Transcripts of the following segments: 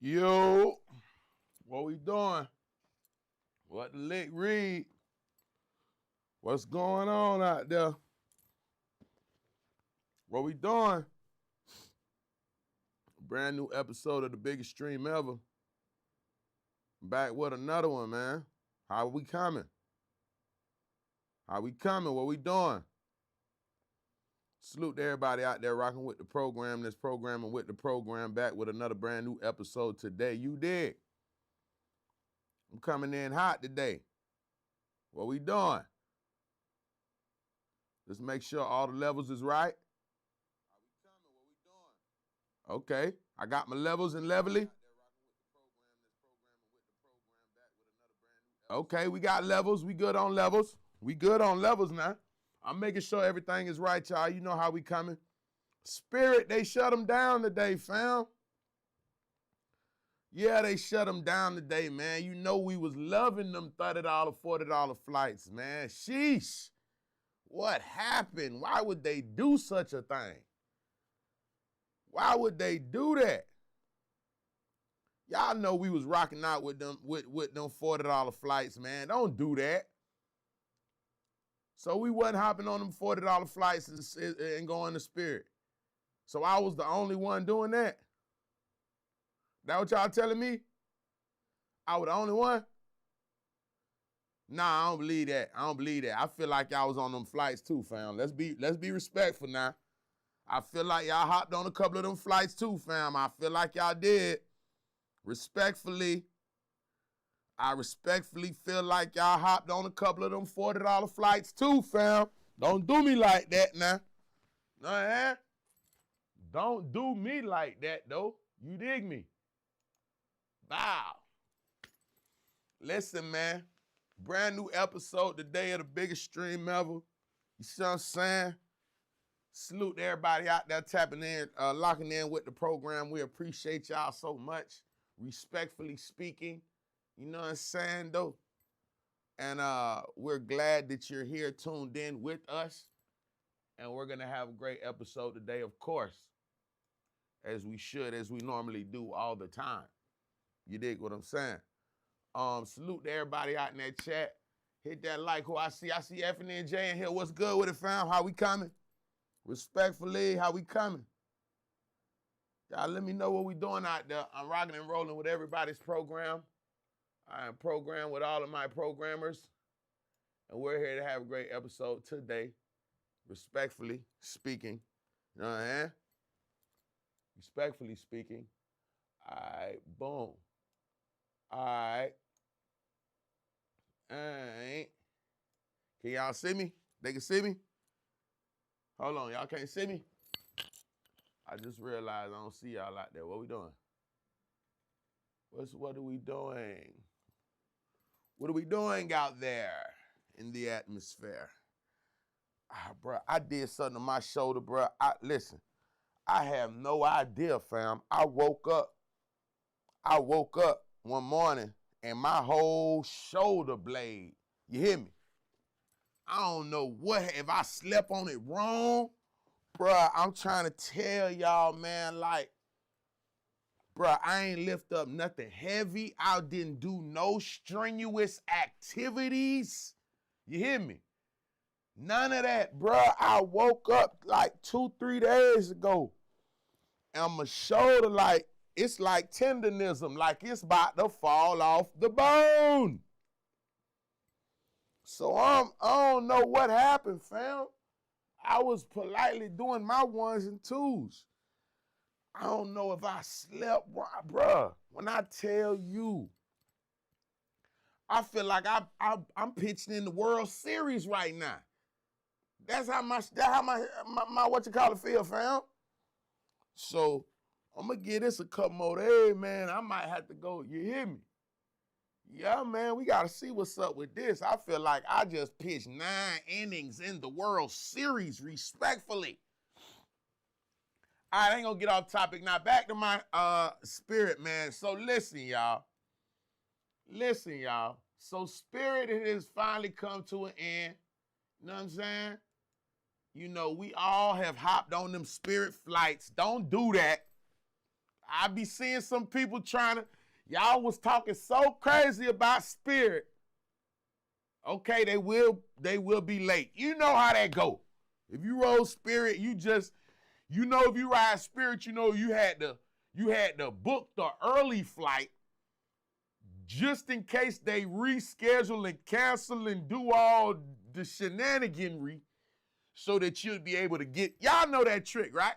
Yo, what we doing? What the lick read? What's going on out there? What we doing? Brand new episode of the biggest stream ever. Back with another one, man. How we coming? How we coming? What we doing? Salute to everybody out there rocking with the program, this programming with the program, back with another brand new episode today. You dig? I'm coming in hot today. What we doing? Just make sure all the levels is right. How we coming? What we doing? Okay, I got my levels and levelly. Okay, we got levels. We good on levels. We good on levels now. I'm making sure everything is right, y'all. You know how we coming. Spirit, they shut them down today, fam. Yeah, they shut them down today, man. You know we was loving them $30, $40 flights, man. Sheesh. What happened? Why would they do such a thing? Why would they do that? Y'all know we was rocking out with them $40 flights, man. Don't do that. So we wasn't hopping on them $40 flights and going to Spirit. So I was the only one doing that. That what y'all telling me? I was the only one? Nah, I don't believe that. I don't believe that. I feel like y'all was on them flights too, fam. Let's be respectful now. I feel like y'all hopped on a couple of them flights too, fam. I feel like y'all did. Respectfully. I respectfully feel like y'all hopped on a couple of them $40 flights too, fam. Don't do me like that now. Nah, don't do me like that, though. You dig me? Wow. Listen, man. Brand new episode today of the biggest stream ever. You see what I'm saying? Salute to everybody out there tapping in, locking in with the program. We appreciate y'all so much. Respectfully speaking. You know what I'm saying, though? And we're glad that you're here tuned in with us. And we're going to have a great episode today, of course, as we should, as we normally do all the time. You dig what I'm saying? Salute to everybody out in that chat. Hit that like who I see. I see F and J in here. What's good with it, fam? How we coming? Respectfully, how we coming? Y'all let me know what we doing out there. I'm rocking and rolling with everybody's program. I am programmed with all of my programmers. And we're here to have a great episode today. Respectfully speaking. You know what I'm saying? Respectfully speaking. All right, boom. All right. Can y'all see me? They can see me? Hold on, y'all can't see me? I just realized I don't see y'all out there. What we doing? What are we doing? What are we doing out there in the atmosphere? Bro, I did something to my shoulder, bro. Listen, I have no idea, fam. I woke up one morning and my whole shoulder blade, you hear me? I don't know if I slept on it wrong. Bruh, I'm trying to tell y'all, man, like, bruh, I ain't lift up nothing heavy. I didn't do no strenuous activities. You hear me? None of that, bruh. I woke up like 2-3 days ago and my shoulder, like, it's like tendonism, like it's about to fall off the bone. So I don't know what happened, fam. I was politely doing my ones and twos. I don't know if I slept, bruh. When I tell you, I feel like I'm pitching in the World Series right now. That's how my what you call it feel, fam. So I'm gonna give this a couple more days, man. I might have to go. You hear me? Yeah, man, we got to see what's up with this. I feel like I just pitched 9 innings in the World Series, respectfully. All right, I ain't going to get off topic. Now, back to my Spirit, man. So, listen, y'all. So, Spirit has finally come to an end. You know what I'm saying? You know, we all have hopped on them Spirit flights. Don't do that. I be seeing some people y'all was talking so crazy about spirit. Okay, they will be late. You know how that go. If you roll spirit, if you ride spirit, you had to book the early flight just in case they reschedule and cancel and do all the shenaniganry so that you'll be able to y'all know that trick, right?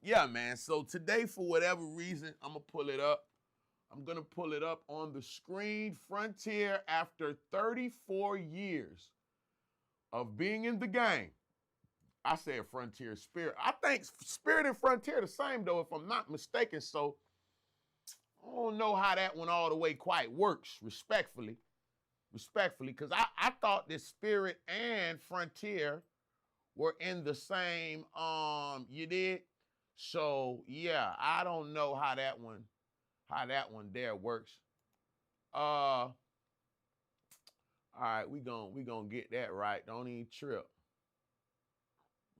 Yeah, man. So today, for whatever reason, I'm going to pull it up. I'm going to pull it up on the screen. Frontier, after 34 years of being in the game. I said Frontier Spirit. I think Spirit and Frontier the same, though, if I'm not mistaken. So I don't know how that one all the way quite works, respectfully, because I thought that Spirit and Frontier were in the same, you did? So, yeah, I don't know how that one there works. All right, we gonna get that right. Don't even trip.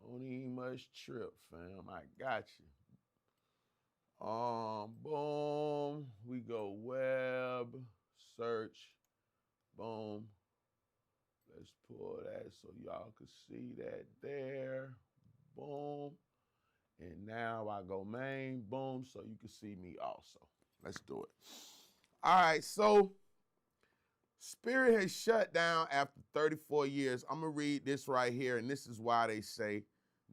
Don't even much trip, fam. I got you. Boom. We go web, search, boom. Let's pull that so y'all can see that there. Boom. And now I go main, boom, so you can see me also. Let's do it. All right, so Spirit has shut down after 34 years. I'm going to read this right here, and this is why they say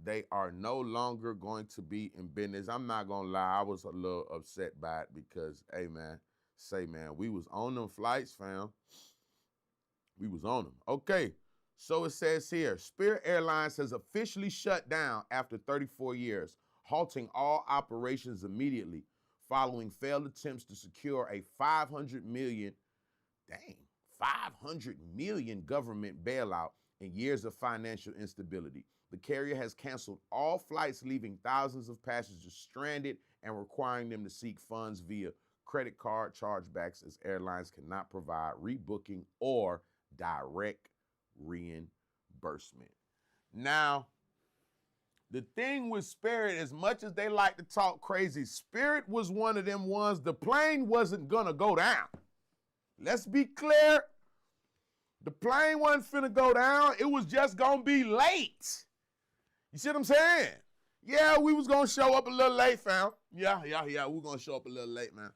they are no longer going to be in business. I'm not going to lie. I was a little upset by it because, hey, man, we was on them flights, fam. We was on them. Okay, so it says here, Spirit Airlines has officially shut down after 34 years, halting all operations immediately following failed attempts to secure a $500 million government bailout and years of financial instability. The carrier has canceled all flights, leaving thousands of passengers stranded and requiring them to seek funds via credit card chargebacks, as airlines cannot provide rebooking or direct reimbursement. Now, the thing with Spirit, as much as they like to talk crazy, Spirit was one of them ones, the plane wasn't gonna go down. Let's be clear. The plane wasn't finna go down. It was just gonna be late. You see what I'm saying? Yeah, we was gonna show up a little late, fam. Yeah, we're gonna show up a little late, man.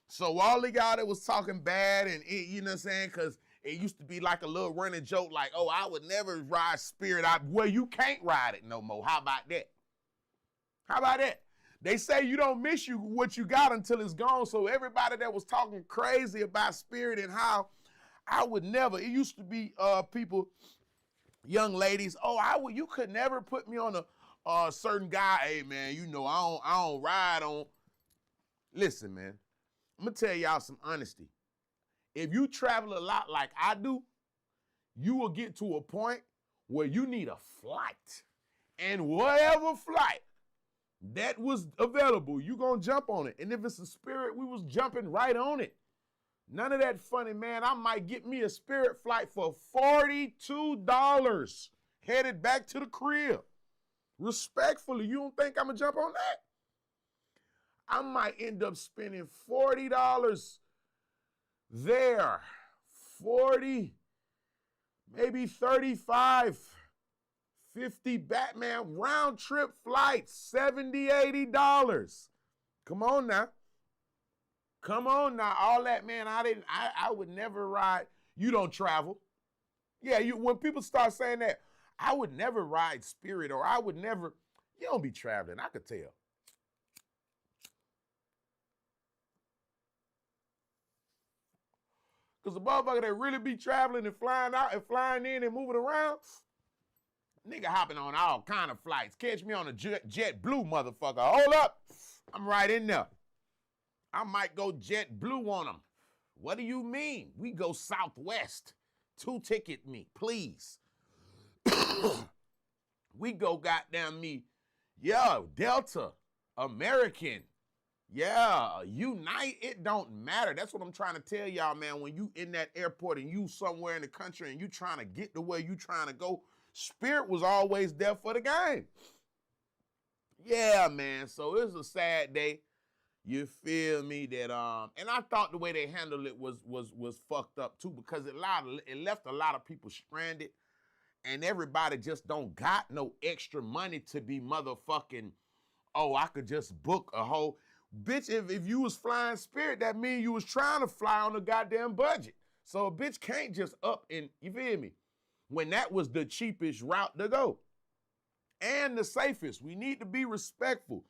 So all the y'all that was talking bad and you know what I'm saying, because it used to be like a little running joke like, oh, I would never ride Spirit. Well, you can't ride it no more. How about that? How about that? They say you don't miss what you got until it's gone. So everybody that was talking crazy about Spirit and how I would never, it used to be people, young ladies, you could never put me on a certain guy. Hey, man, I don't ride on. Listen, man, I'm going to tell y'all some honesty. If you travel a lot like I do, you will get to a point where you need a flight. And whatever flight that was available, you going to jump on it. And if it's a Spirit, we was jumping right on it. None of that funny, man. I might get me a Spirit flight for $42 headed back to the crib. Respectfully, you don't think I'm going to jump on that? I might end up spending $40 there. 40, maybe 35, 50 Batman round trip flights, $70, $80. Come on now. All that, man, I would never ride. You don't travel. Yeah, when people start saying that, I would never ride Spirit or I would never, you don't be traveling. I could tell. Because the motherfucker that really be traveling and flying out and flying in and moving around, nigga hopping on all kind of flights. Catch me on a jet blue, motherfucker. Hold up. I'm right in there. I might go jet blue on them. What do you mean? We go Southwest. 2-ticket me, please. We go goddamn me. Yeah, Delta, American. Yeah, Unite, it don't matter. That's what I'm trying to tell y'all, man. When you in that airport and you somewhere in the country and you trying to get to where you trying to go, Spirit was always there for the game. Yeah, man, so it was a sad day. You feel me? That and I thought the way they handled it was fucked up too, because it left a lot of people stranded, and everybody just don't got no extra money to be motherfucking. Oh, I could just book a whole bitch. If you was flying Spirit, that means you was trying to fly on a goddamn budget. So a bitch can't just up and, you feel me? When that was the cheapest route to go and the safest. We need to be respectful.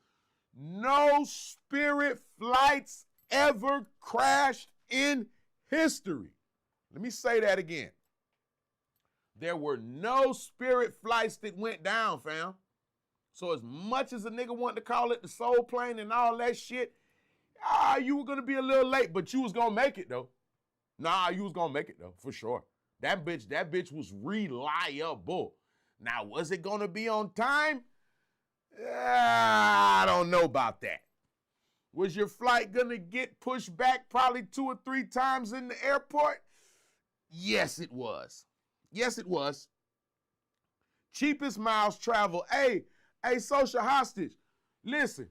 No Spirit flights ever crashed in history. Let me say that again. There were no Spirit flights that went down, fam. So as much as a nigga wanted to call it the soul plane and all that shit, you were going to be a little late, but you was going to make it, though. Nah, you was going to make it, though, for sure. That bitch was reliable. Now, was it going to be on time? I don't know about that. Was your flight going to get pushed back probably 2 or 3 times in the airport? Yes, it was. Yes, it was. Cheapest miles travel. Hey, social hostage. Listen,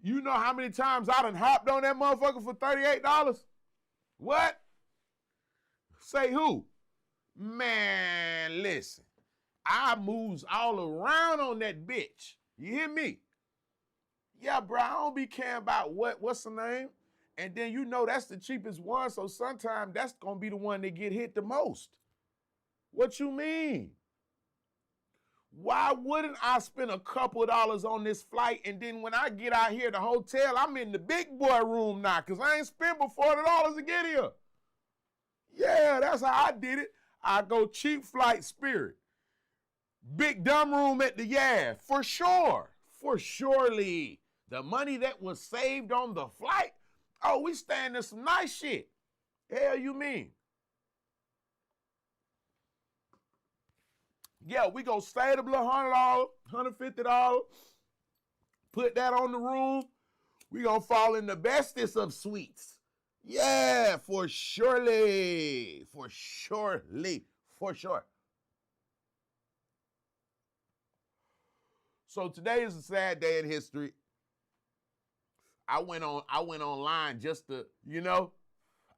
you know how many times I done hopped on that motherfucker for $38? What? Say who? Man, listen. I moves all around on that bitch. You hear me? Yeah, bro, I don't be caring about what's the name? And then you know that's the cheapest one, so sometimes that's gonna be the one that get hit the most. What you mean? Why wouldn't I spend a couple of dollars on this flight, and then when I get out here, the hotel, I'm in the big boy room now, because I ain't spent but $40 to get here. Yeah, that's how I did it. I go cheap flight Spirit. Big dumb room at the for sure. For surely. The money that was saved on the flight, oh, we staying in some nice shit. Hell you mean? Yeah, we go stay at a little $100, $150, put that on the room. We gonna fall in the bestest of suites. Yeah, for surely. For surely. For sure. So today is a sad day in history. I went online just to,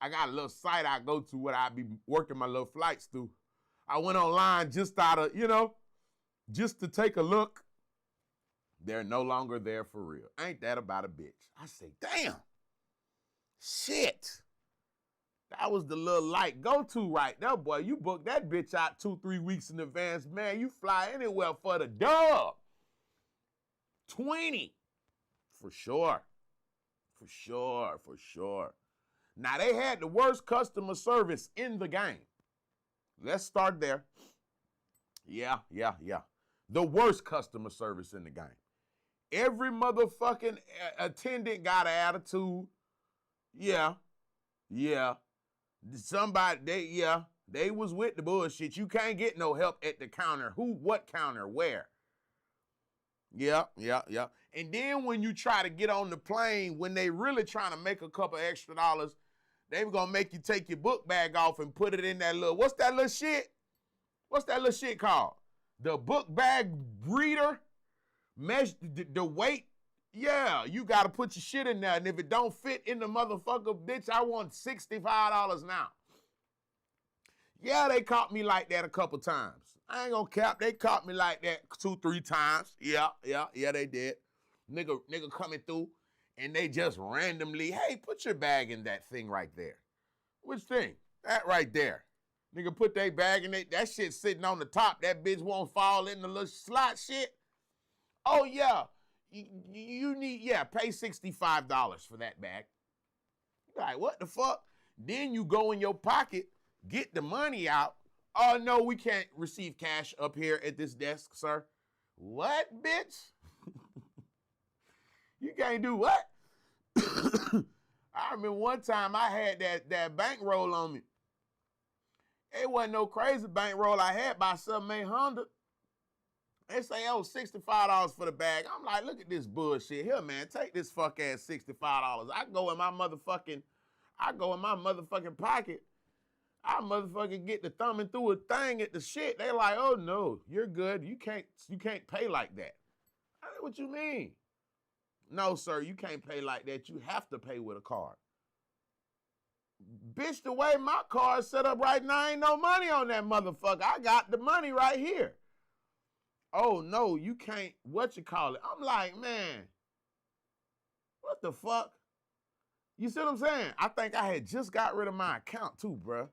I got a little site I go to where I be working my little flights through. I went online just out of, just to take a look. They're no longer there for real. Ain't that about a bitch? I say, damn. Shit. That was the little light go-to right there, boy. You book that bitch out 2-3 weeks in advance, man. You fly anywhere for the dub. 20. For sure. For sure. For sure. Now, they had the worst customer service in the game. Let's start there. Yeah. The worst customer service in the game. Every motherfucking attendant got an attitude. Yeah. Somebody, they was with the bullshit. You can't get no help at the counter. Who, what counter, where? Yeah. And then when you try to get on the plane, when they really trying to make a couple extra dollars, they were gonna make you take your book bag off and put it in that little, what's that little shit? What's that little shit called? The book bag breeder? Measure the weight? Yeah, you gotta put your shit in there, and if it don't fit in the motherfucker, bitch, I want $65 now. Yeah, they caught me like that a couple times. I ain't gonna cap, they caught me like that 2-3 times. Yeah, they did. Nigga coming through, and they just randomly, hey, put your bag in that thing right there. Which thing? That right there. Nigga put their bag in it, that shit sitting on the top, that bitch won't fall in the little slot shit. Oh yeah, you need, pay $65 for that bag. You're like, what the fuck? Then you go in your pocket, get the money out. Oh no, we can't receive cash up here at this desk, sir. What, bitch? You can't do what? I remember one time I had that bankroll on me. It wasn't no crazy bankroll I had by some 800. They say, oh, $65 for the bag. I'm like, look at this bullshit. Here, man, take this fuck ass $65. I go in my motherfucking pocket. I motherfucking get the thumbing through a thing at the shit. They like, oh no, you're good. You can't pay like that. I said, what you mean? No, sir, you can't pay like that. You have to pay with a card. Bitch, the way my card's set up right now, ain't no money on that motherfucker. I got the money right here. Oh, no, you can't, what you call it? I'm like, man, what the fuck? You see what I'm saying? I think I had just got rid of my account too, bruh.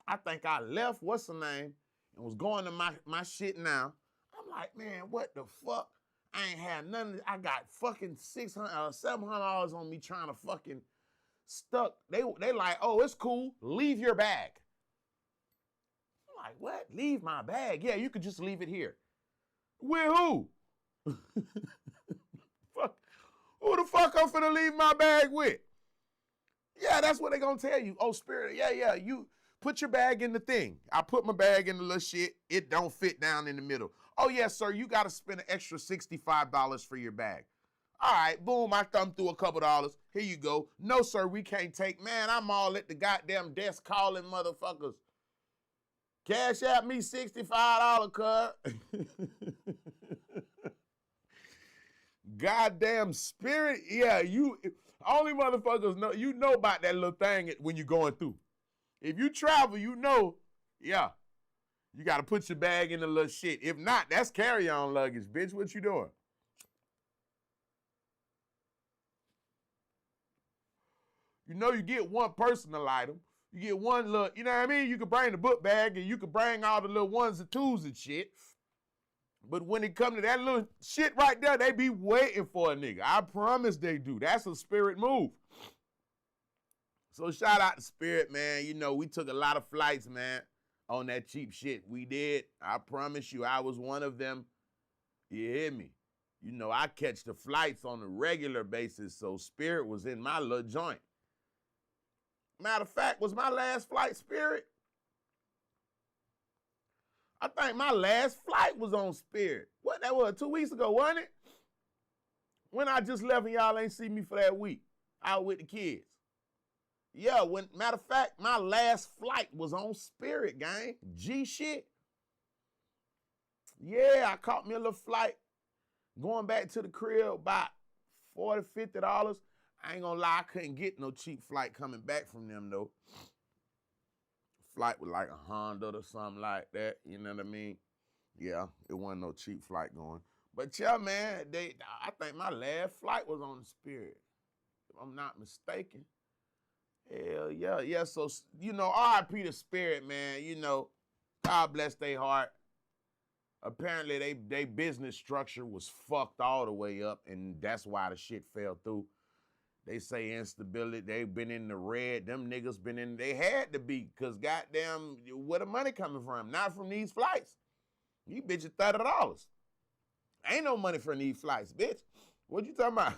I think I left, what's the name, and was going to my shit now. I'm like, man, what the fuck? I ain't had nothing. I got fucking $600, $700 on me trying to fucking stuck. They like, oh, it's cool. Leave your bag. I'm like, what? Leave my bag? Yeah, you could just leave it here. With who? Fuck. Who the fuck I'm finna leave my bag with? Yeah, that's what they gonna tell you. Oh, Spirit, yeah, you put your bag in the thing. I put my bag in the little shit. It don't fit down in the middle. Oh, yeah, sir, you gotta spend an extra $65 for your bag. All right, boom, I thumbed through a couple dollars. Here you go. No, sir, we can't take. Man, I'm all at the goddamn desk calling motherfuckers. Cash out me $65, cuz. Goddamn Spirit. Yeah, you only motherfuckers know, you know about that little thing when you're going through. If you travel, you know, yeah, you got to put your bag in the little shit. If not, that's carry-on luggage, bitch. What you doing? You know, you get one personal item. You get one little, you know what I mean? You can bring the book bag and you can bring all the little ones and twos and shit. But when it come to that little shit right there, they be waiting for a nigga. I promise they do. That's a Spirit move. So shout out to Spirit, man. You know, we took a lot of flights, man, on that cheap shit. We did. I promise you, I was one of them. You hear me? You know, I catch the flights on a regular basis, so Spirit was in my little joint. Matter of fact, was my last flight Spirit? I think my last flight was on Spirit. What, that was 2 weeks ago, wasn't it? When I just left and y'all ain't see me for that week. Out with the kids. Yeah, matter of fact, my last flight was on Spirit, gang. G shit. Yeah, I caught me a little flight going back to the crib about $40, $50. I ain't gonna lie, I couldn't get no cheap flight coming back from them though. Flight was like a Honda or something like that, you know what I mean? Yeah, it wasn't no cheap flight going. But yeah, man, I think my last flight was on the Spirit, if I'm not mistaken. Hell yeah, yeah. So, you know, RIP to Spirit, man. You know, God bless their heart. Apparently, they business structure was fucked all the way up, and that's why the shit fell through. They say instability. They've been in the red. Them niggas been in. They had to be, because goddamn, where the money coming from? Not from these flights. You bitches $30. Ain't no money from these flights, bitch. What you talking about?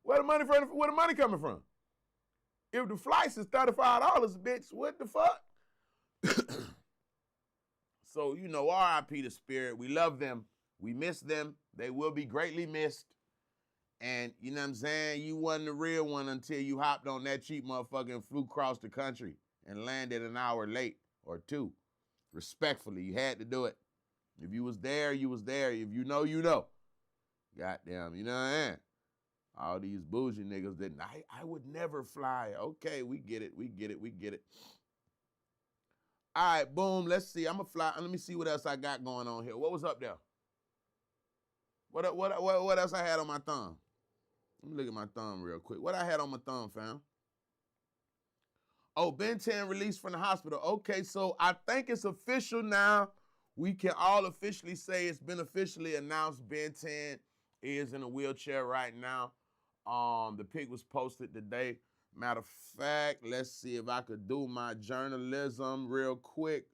Where the money coming from? If the flights is $35, bitch, what the fuck? So, you know, RIP to Spirit. We love them. We miss them. They will be greatly missed. And, you know what I'm saying? You wasn't the real one until you hopped on that cheap motherfucker and flew across the country and landed an hour late or two. Respectfully, you had to do it. If you was there, you was there. If you know, you know. Goddamn, you know what I mean? All these bougie niggas that I would never fly. Okay, we get it. All right, boom. Let's see. I'm gonna fly. Let me see what else I got going on here. What was up there? What else I had on my thumb? Let me look at my thumb real quick. What I had on my thumb, fam? Oh, Ben 10 released from the hospital. Okay, so I think it's official now. We can all officially say it's been officially announced. Ben 10 is in a wheelchair right now. The pic was posted today. Matter of fact, let's see if I could do my journalism real quick.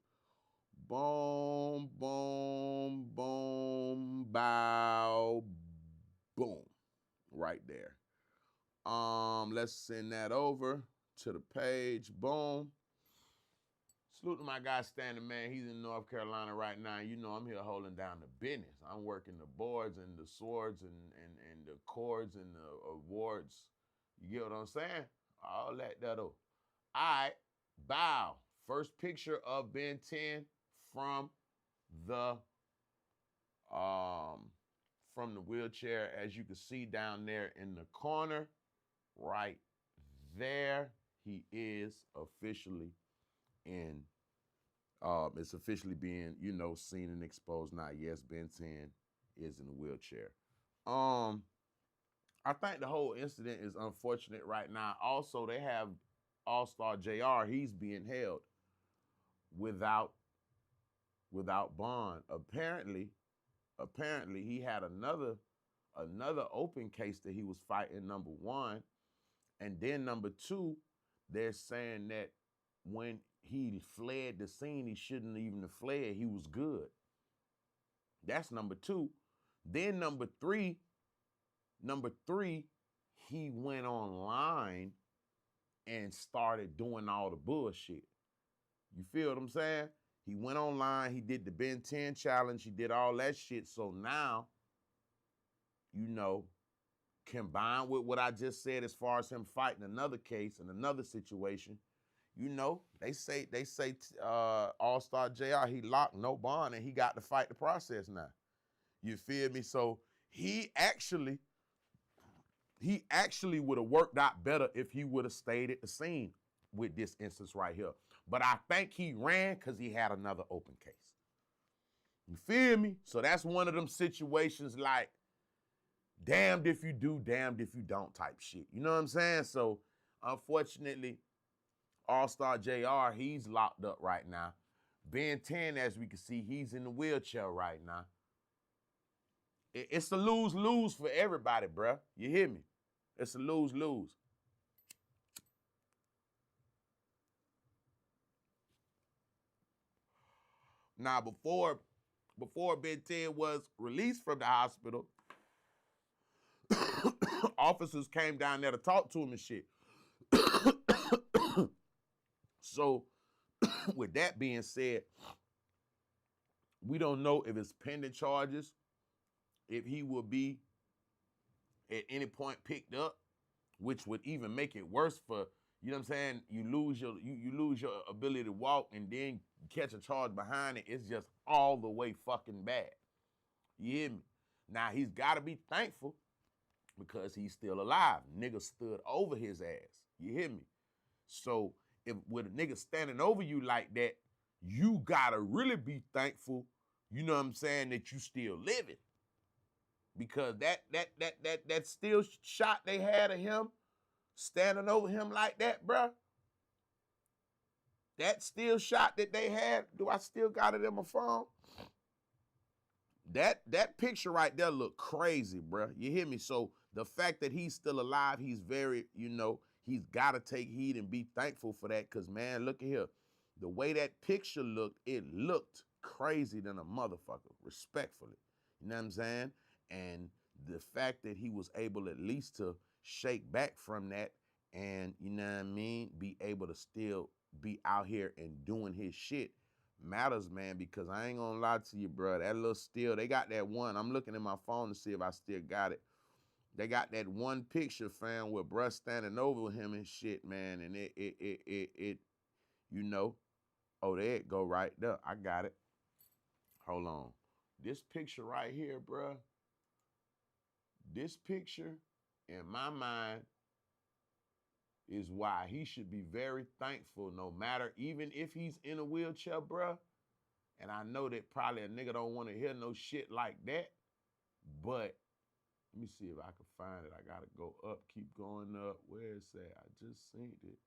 Boom, boom, boom, bow, boom. Right there. Let's send that over to the page. Boom. Salute to my guy Standing Man. He's in North Carolina right now. You know I'm here holding down the business. I'm working the boards and the swords and the cords and the awards. You get what I'm saying? All that though. All right, bow. First picture of Ben 10 from the from the wheelchair, as you can see down there in the corner, right there, he is officially in, it's officially being, seen and exposed now. Yes, Ben 10 is in a wheelchair. I think the whole incident is unfortunate right now. Also, they have All-Star JR. He's being held without bond. Apparently he had another open case that he was fighting, number one. And then number two, they're saying that when he fled the scene, he shouldn't even have fled. He was good. That's number two. Then number three, he went online and started doing all the bullshit. You feel what I'm saying? He went online, he did the Ben 10 challenge, he did all that shit. So now, combined with what I just said as far as him fighting another case and another situation, they say All-Star JR, he locked, no bond, and he got to fight the process now. You feel me? So he actually would have worked out better if he would have stayed at the scene with this instance right here. But I think he ran because he had another open case. You feel me? So that's one of them situations like, damned if you do, damned if you don't type shit. You know what I'm saying? So unfortunately, All-Star JR, he's locked up right now. Ben 10, as we can see, he's in the wheelchair right now. It's a lose-lose for everybody, bruh. You hear me? It's a lose-lose. Now, before Ben 10 was released from the hospital, officers came down there to talk to him and shit. So, with that being said, we don't know if it's pending charges, if he will be at any point picked up, which would even make it worse for, you know what I'm saying? You lose your ability to walk and then catch a charge behind it. It's just all the way fucking bad. You hear me? Now, he's got to be thankful because he's still alive. Nigga stood over his ass. You hear me? So, if with a nigga standing over you like that, you got to really be thankful, you know what I'm saying, that you still living. Because that still shot they had of him, standing over him like that, bruh. That still shot that they had, do I still got it in my phone? That picture right there look crazy, bruh. You hear me? So the fact that he's still alive, he's very, he's got to take heed and be thankful for that. Because, man, look at here. The way that picture looked, it looked crazy than a motherfucker, respectfully. You know what I'm saying? And the fact that he was able at least to shake back from that and, you know what I mean, be able to still be out here and doing his shit matters, man, because I ain't gonna lie to you, bro. That little still, they got that one. I'm looking at my phone to see if I still got it. They got that one picture, fam, with bruh standing over him and shit, man, and it oh, there it go right there. I got it. Hold on. This picture right here, bruh. This picture, in my mind, is why he should be very thankful, no matter, even if he's in a wheelchair, bruh. And I know that probably a nigga don't want to hear no shit like that, but let me see if I can find it. I gotta go up, keep going up. Where is that? I just seen it.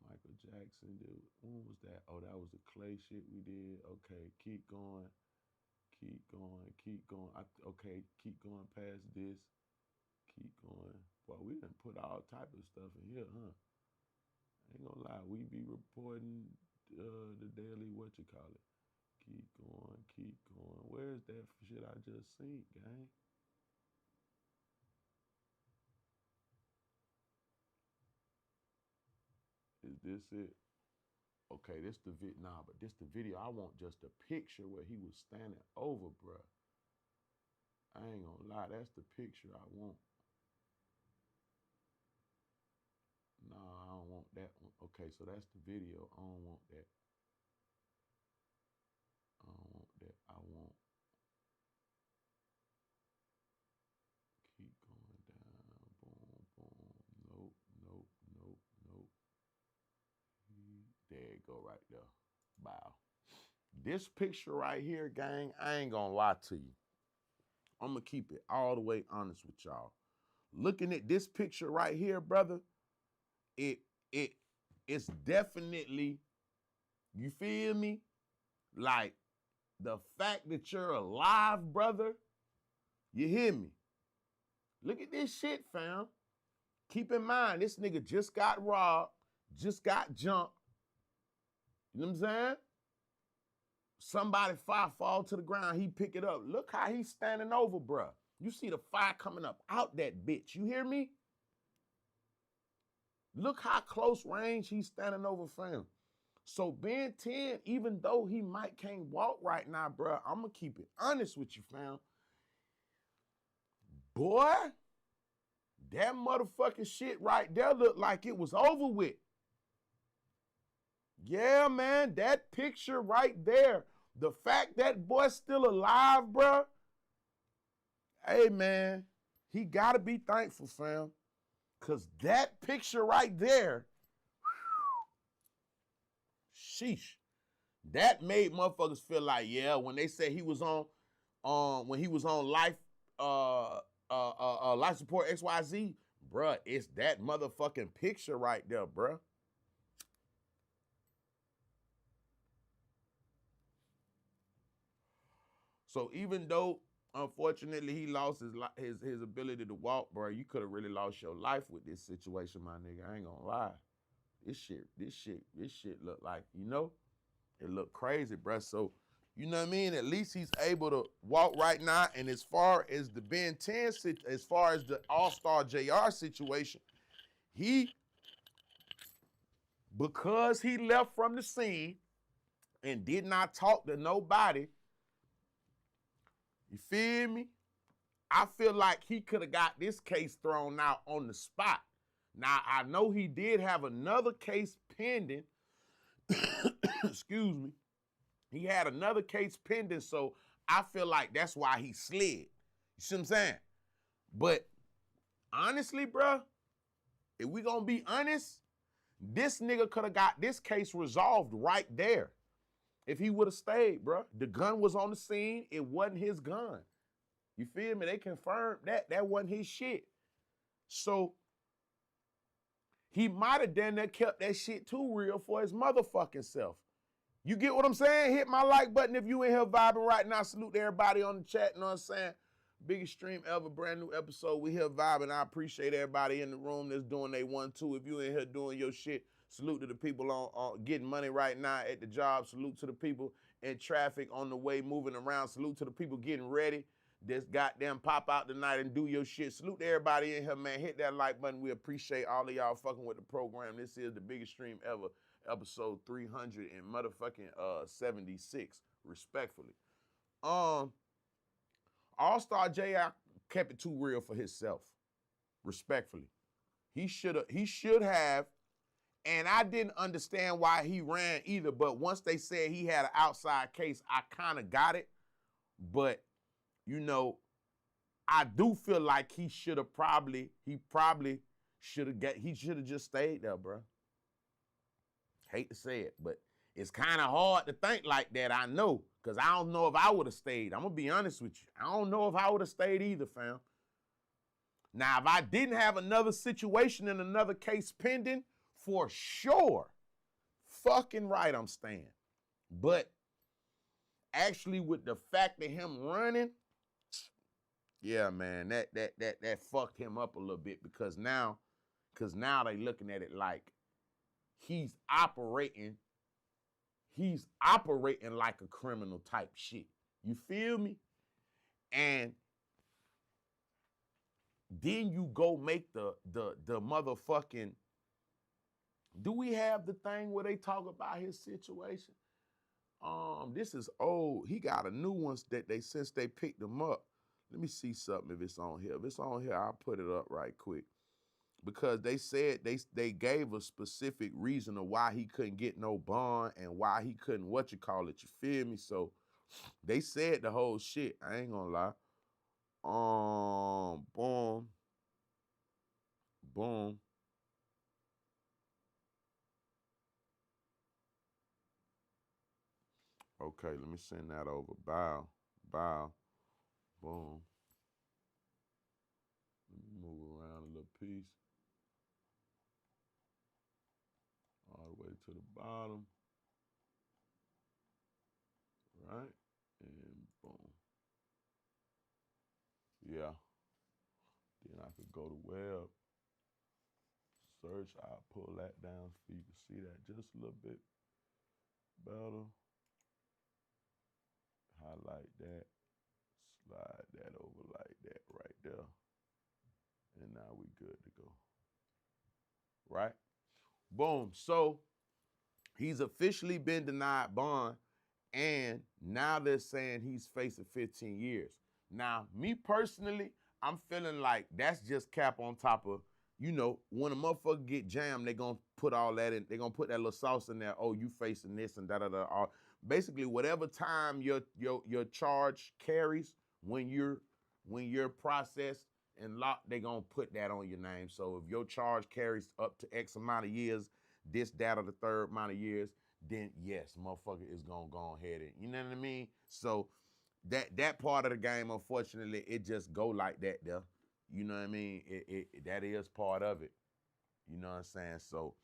Michael Jackson, dude. When was that? Oh, that was the Clay shit we did. Okay, keep going. Keep going, keep going. Okay, keep going past this. Keep going. Well, we done put all type of stuff in here, huh? Ain't gonna lie, we be reporting the daily, what you call it. Keep going, keep going. Where's that shit I just seen, gang? Is this it? Okay, this the but this the video. I want just a picture where he was standing over, bruh. I ain't gonna lie, that's the picture I want. No, I don't want that one. Okay, so that's the video. I don't want that. I don't want that. I want. go right there. Bow. This picture right here, gang, I ain't gonna lie to you. I'm gonna keep it all the way honest with y'all. Looking at this picture right here, brother, it's definitely, you feel me? Like the fact that you're alive, brother, you hear me? Look at this shit, fam. Keep in mind, this nigga just got robbed, just got jumped. You know what I'm saying? Somebody fire fall to the ground, he pick it up. Look how he's standing over, bruh. You see the fire coming up out that bitch. You hear me? Look how close range he's standing over, fam. So Ben 10, even though he can't walk right now, bruh, I'm gonna keep it honest with you, fam. Boy, that motherfucking shit right there looked like it was over with. Yeah, man, that picture right there, the fact that boy's still alive, bruh, hey, man, he gotta be thankful, fam. Because that picture right there, sheesh, that made motherfuckers feel like, yeah, when they said he was when he was on life support XYZ, bruh, it's that motherfucking picture right there, bruh. So even though, unfortunately, he lost his ability to walk, bro, you could have really lost your life with this situation, my nigga. I ain't gonna lie. This shit look like, it look crazy, bro. So, you know what I mean? At least he's able to walk right now. And as far as the Ben 10, as far as the All-Star JR situation, because he left from the scene and did not talk to nobody, you feel me? I feel like he could have got this case thrown out on the spot. Now, I know he did have another case pending. Excuse me. He had another case pending, so I feel like that's why he slid. You see what I'm saying? But honestly, bruh, if we gonna be honest, this nigga could have got this case resolved right there if he would have stayed, bruh. The gun was on the scene. It wasn't his gun. You feel me? They confirmed that wasn't his shit. So he might have done that, kept that shit too real for his motherfucking self. You get what I'm saying? Hit my like button if you in here vibing right now. Salute to everybody on the chat, you know what I'm saying? Biggest stream ever, brand new episode. We here vibing. I appreciate everybody in the room that's doing they 1-2. If you in here doing your shit, salute to the people on getting money right now at the job. Salute to the people in traffic on the way, moving around. Salute to the people getting ready. This goddamn pop out tonight and do your shit. Salute to everybody in here, man. Hit that like button. We appreciate all of y'all fucking with the program. This is the biggest stream ever, episode 300 and motherfucking 76, respectfully. All-Star JR kept it too real for himself, respectfully. He should have, and I didn't understand why he ran either, but once they said he had an outside case, I kind of got it. But I do feel like he should have just stayed there, bro. Hate to say it, but it's kind of hard to think like that, I know, because I don't know if I would have stayed. I'm going to be honest with you. I don't know if I would have stayed either, fam. Now, if I didn't have another situation and another case pending, for sure, fucking right, I'm staying. But actually, with the fact of him running, yeah, man, that fucked him up a little bit because now they looking at it like he's operating like a criminal type shit. You feel me? And then you go make the motherfucking, do we have the thing where they talk about his situation? This is old. He got a new one since they picked him up. Let me see something if it's on here. If it's on here, I'll put it up right quick. Because they said they gave a specific reason of why he couldn't get no bond and why he couldn't you feel me? So they said the whole shit. I ain't gonna lie. Boom. Okay, let me send that over. Bow, bow, boom. Let me move around a little piece. All the way to the bottom. Right? And boom. Yeah. Then I could go to web, search, I'll pull that down so you can see that just a little bit better. Highlight that, slide that over like that right there. And now we good to go. Right? Boom. So he's officially been denied bond, and now they're saying he's facing 15 years. Now, me personally, I'm feeling like that's just cap on top of, you know, when a motherfucker get jammed, they gonna put all that in, they gonna put that little sauce in there, oh, you facing this and da-da-da. Basically, whatever time your charge carries when you're processed and locked, they gonna put that on your name. So if your charge carries up to X amount of years, this, that, or the third amount of years, then yes, motherfucker is gonna go ahead and, you know what I mean? So that part of the game, unfortunately, it just go like that there. You know what I mean? That is part of it. You know what I'm saying? So,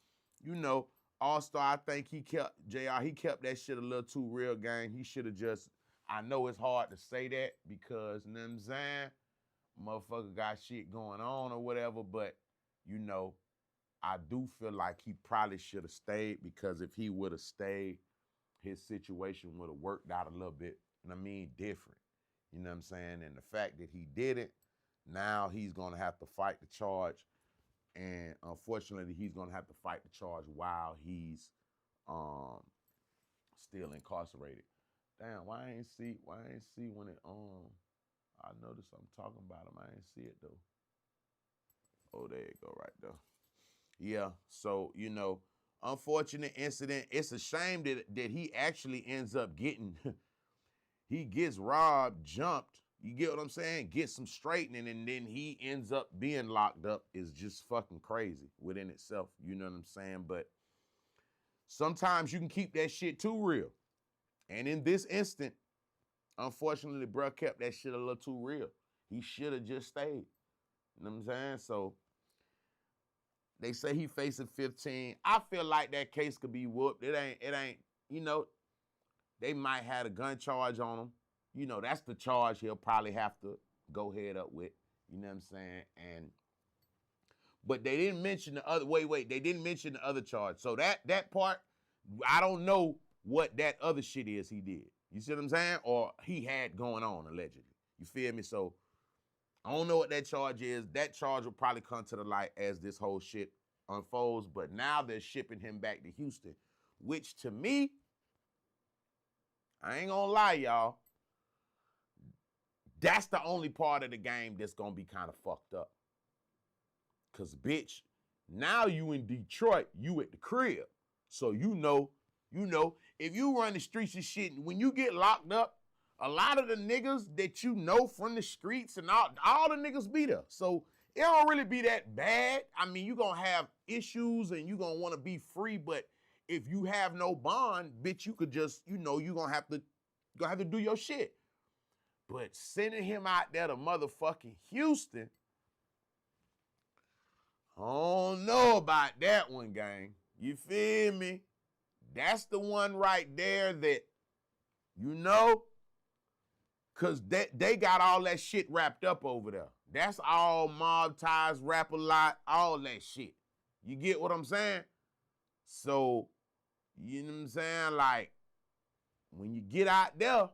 you know, All-Star, I think he kept that shit a little too real, gang. He should have just, I know it's hard to say that because, you know what I'm saying? Motherfucker got shit going on or whatever, but, you know, I do feel like he probably should have stayed, because if he would have stayed, his situation would have worked out a little bit, and I mean different. You know what I'm saying? And the fact that he didn't, now he's gonna have to fight the charge, and unfortunately, he's gonna have to fight the charge while he's still incarcerated. Damn, why I ain't see when it I noticed I'm talking about him. I ain't see it though. Oh, there you go, right there. Yeah, so, you know, unfortunate incident. It's a shame that he actually ends up getting, he gets robbed, jumped, you get what I'm saying? Gets some straightening, and then he ends up being locked up. Is just fucking crazy within itself, you know what I'm saying? But sometimes you can keep that shit too real. And in this instant, unfortunately, bruh kept that shit a little too real. He should have just stayed, you know what I'm saying? So, they say he facing 15. I feel like that case could be whooped. It ain't, you know, they might have a gun charge on him. You know, that's the charge he'll probably have to go head up with. You know what I'm saying? But they didn't mention the other, they didn't mention the other charge. So that part, I don't know what that other shit is he did. You see what I'm saying? Or he had going on, allegedly. You feel me? So, I don't know what that charge is. That charge will probably come to the light as this whole shit unfolds, but now they're shipping him back to Houston, which to me, I ain't gonna lie, y'all, that's the only part of the game that's gonna be kind of fucked up. Cause bitch, now you in Detroit, you at the crib. So you know, if you run the streets and shit, when you get locked up, a lot of the niggas that you know from the streets and all the niggas be there. So it don't really be that bad. I mean, you gonna have issues and you gonna wanna be free, but if you have no bond, bitch, you could just, you know, you gonna have to do your shit. But sending him out there to motherfucking Houston, I don't know about that one, gang. You feel me? That's the one right there that, you know, because they got all that shit wrapped up over there. That's all mob ties, rap a lot, all that shit. You get what I'm saying? So, you know what I'm saying? Like, when you get out there,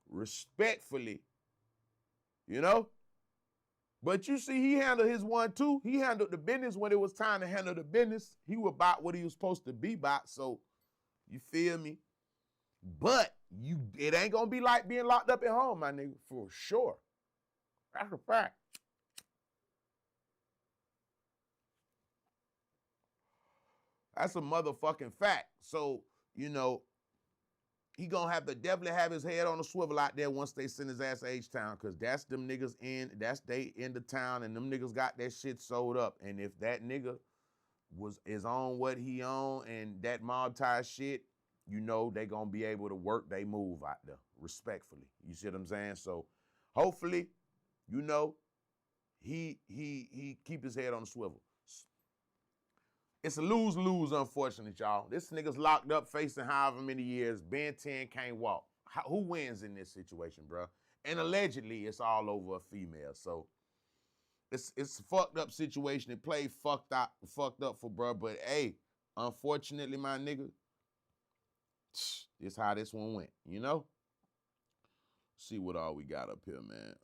respectfully, you know? But you see, he handled his one too. He handled the business when it was time to handle the business. He was about what he was supposed to be about, so you feel me? But it ain't gonna be like being locked up at home, my nigga, for sure. That's a fact. That's a motherfucking fact. So, you know, he gonna have to definitely have his head on a swivel out there once they send his ass to H-Town, because that's them niggas that's they in the town, and them niggas got that shit sold up. And if that nigga is on what he on and that mob tie shit, you know they gonna be able to work they move out there respectfully. You see what I'm saying? So hopefully, you know, he keep his head on the swivel. It's a lose-lose, unfortunately, y'all. This nigga's locked up facing however many years. Ben 10 can't walk. Who wins in this situation, bro? And allegedly, it's all over a female. So it's a fucked up situation. It played fucked up for bro. But hey, unfortunately, my nigga, it's how this one went. You know. See what all we got up here, man.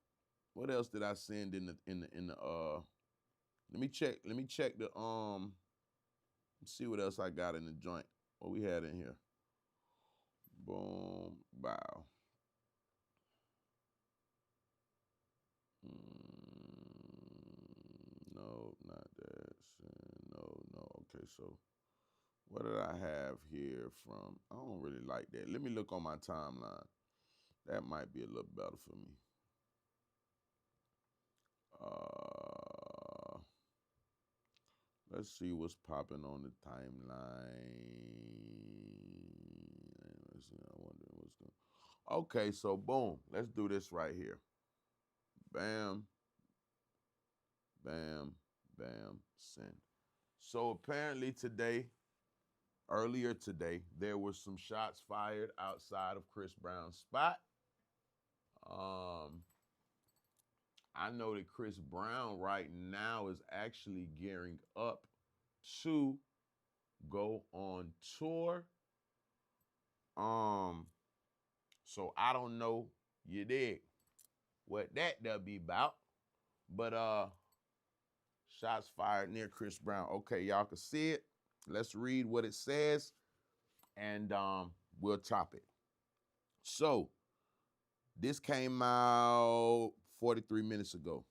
What else did I send in the Let me check the see what else I got in the joint. What we had in here. Boom, bow. No, not that. No. Okay, so what did I have here from? I don't really like that. Let me look on my timeline. That might be a little better for me. Let's see what's popping on the timeline. Let's see, I wonder what's going. Okay, so boom, let's do this right here. Bam, bam, bam, send. So apparently today, earlier today, there were some shots fired outside of Chris Brown's spot. I know that Chris Brown right now is actually gearing up to go on tour. So I don't know, you dig, what that'll be about. But shots fired near Chris Brown. Okay, y'all can see it. Let's read what it says, and we'll top it. So this came out 43 minutes ago.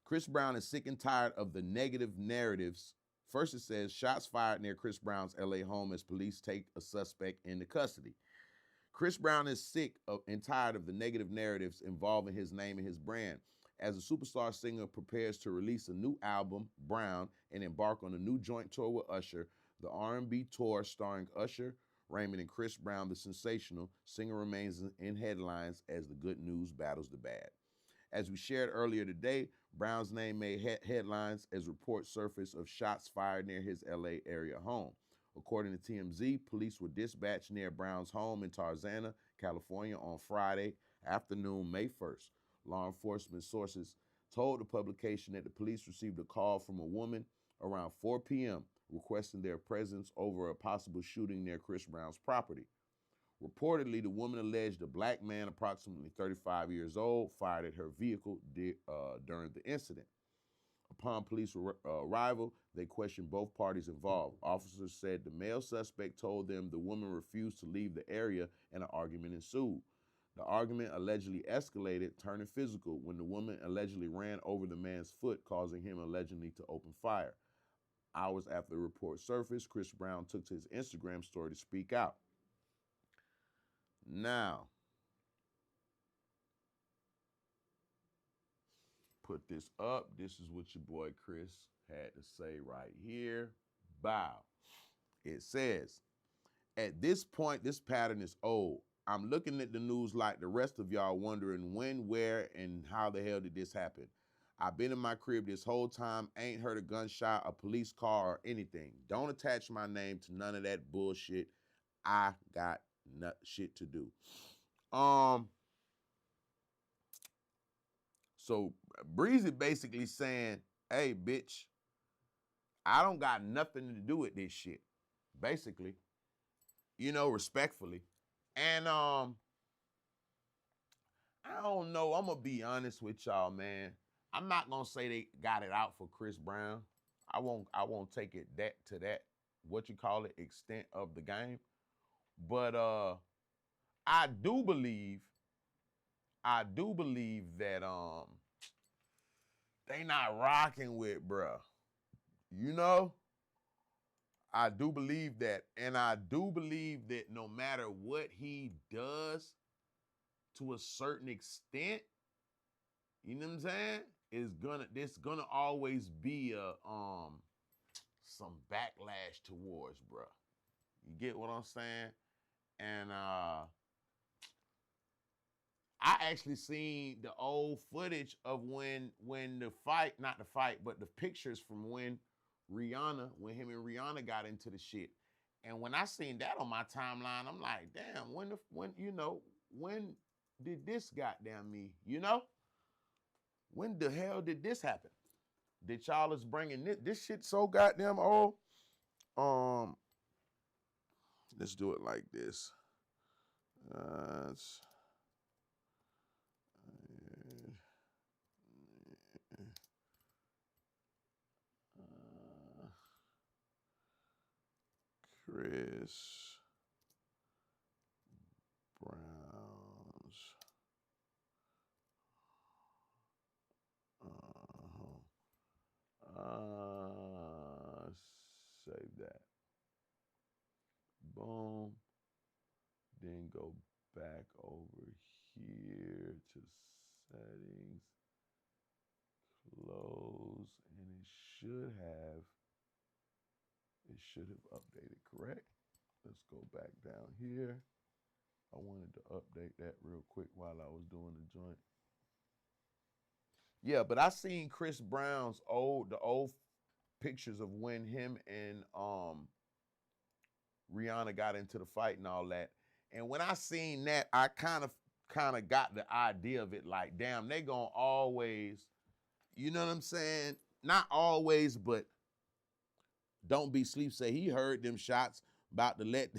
Chris Brown is sick and tired of the negative narratives. First, it says shots fired near Chris Brown's LA home as police take a suspect into custody. Chris Brown is sick of and tired of the negative narratives involving his name and his brand. As the superstar singer prepares to release a new album, Brown, and embark on a new joint tour with Usher, the R&B tour starring Usher, Raymond, and Chris Brown, the sensational singer remains in headlines as the good news battles the bad. As we shared earlier today, Brown's name made headlines as reports surfaced of shots fired near his LA area home. According to TMZ, police were dispatched near Brown's home in Tarzana, California on Friday afternoon, May 1st. Law enforcement sources told the publication that the police received a call from a woman around 4 p.m. requesting their presence over a possible shooting near Chris Brown's property. Reportedly, the woman alleged a black man, approximately 35 years old, fired at her vehicle during the incident. Upon police arrival, they questioned both parties involved. Officers said the male suspect told them the woman refused to leave the area and an argument ensued. The argument allegedly escalated, turning physical when the woman allegedly ran over the man's foot, causing him allegedly to open fire. Hours after the report surfaced, Chris Brown took to his Instagram story to speak out. Now, put this up. This is what your boy Chris had to say right here. Bow. It says, at this point, this pattern is old. I'm looking at the news like the rest of y'all wondering when, where, and how the hell did this happen. I've been in my crib this whole time, ain't heard a gunshot, a police car, or anything. Don't attach my name to none of that bullshit. I got shit to do. So Breezy basically saying, hey, bitch, I don't got nothing to do with this shit. Basically, you know, respectfully. And I don't know. I'm gonna be honest with y'all, man. I'm not gonna say they got it out for Chris Brown. I won't take it to that what you call it extent of the game. But I do believe that they not rocking with bruh. You know? I do believe that. And I do believe that no matter what he does, to a certain extent, you know what I'm saying? There's gonna always be a some backlash towards bruh. You get what I'm saying? And I actually seen the old footage of when the fight, not the fight, but the pictures from when him and Rihanna got into the shit. And when I seen that on my timeline, I'm like, damn, when did this goddamn me, When the hell did this happen? That y'all is bringing this shit so goddamn old? Let's do it like this. Chris Brown's save that. Boom. Then go back over here to settings, close, and it should have updated, correct? Let's go back down here. I wanted to update that real quick while I was doing the joint. Yeah, but I seen Chris Brown's the old pictures of when him and Rihanna got into the fight and all that. And when I seen that, I kind of got the idea of it like, damn, they gonna always, you know what I'm saying? Not always, but Don't Be Sleep say he heard them shots, about to let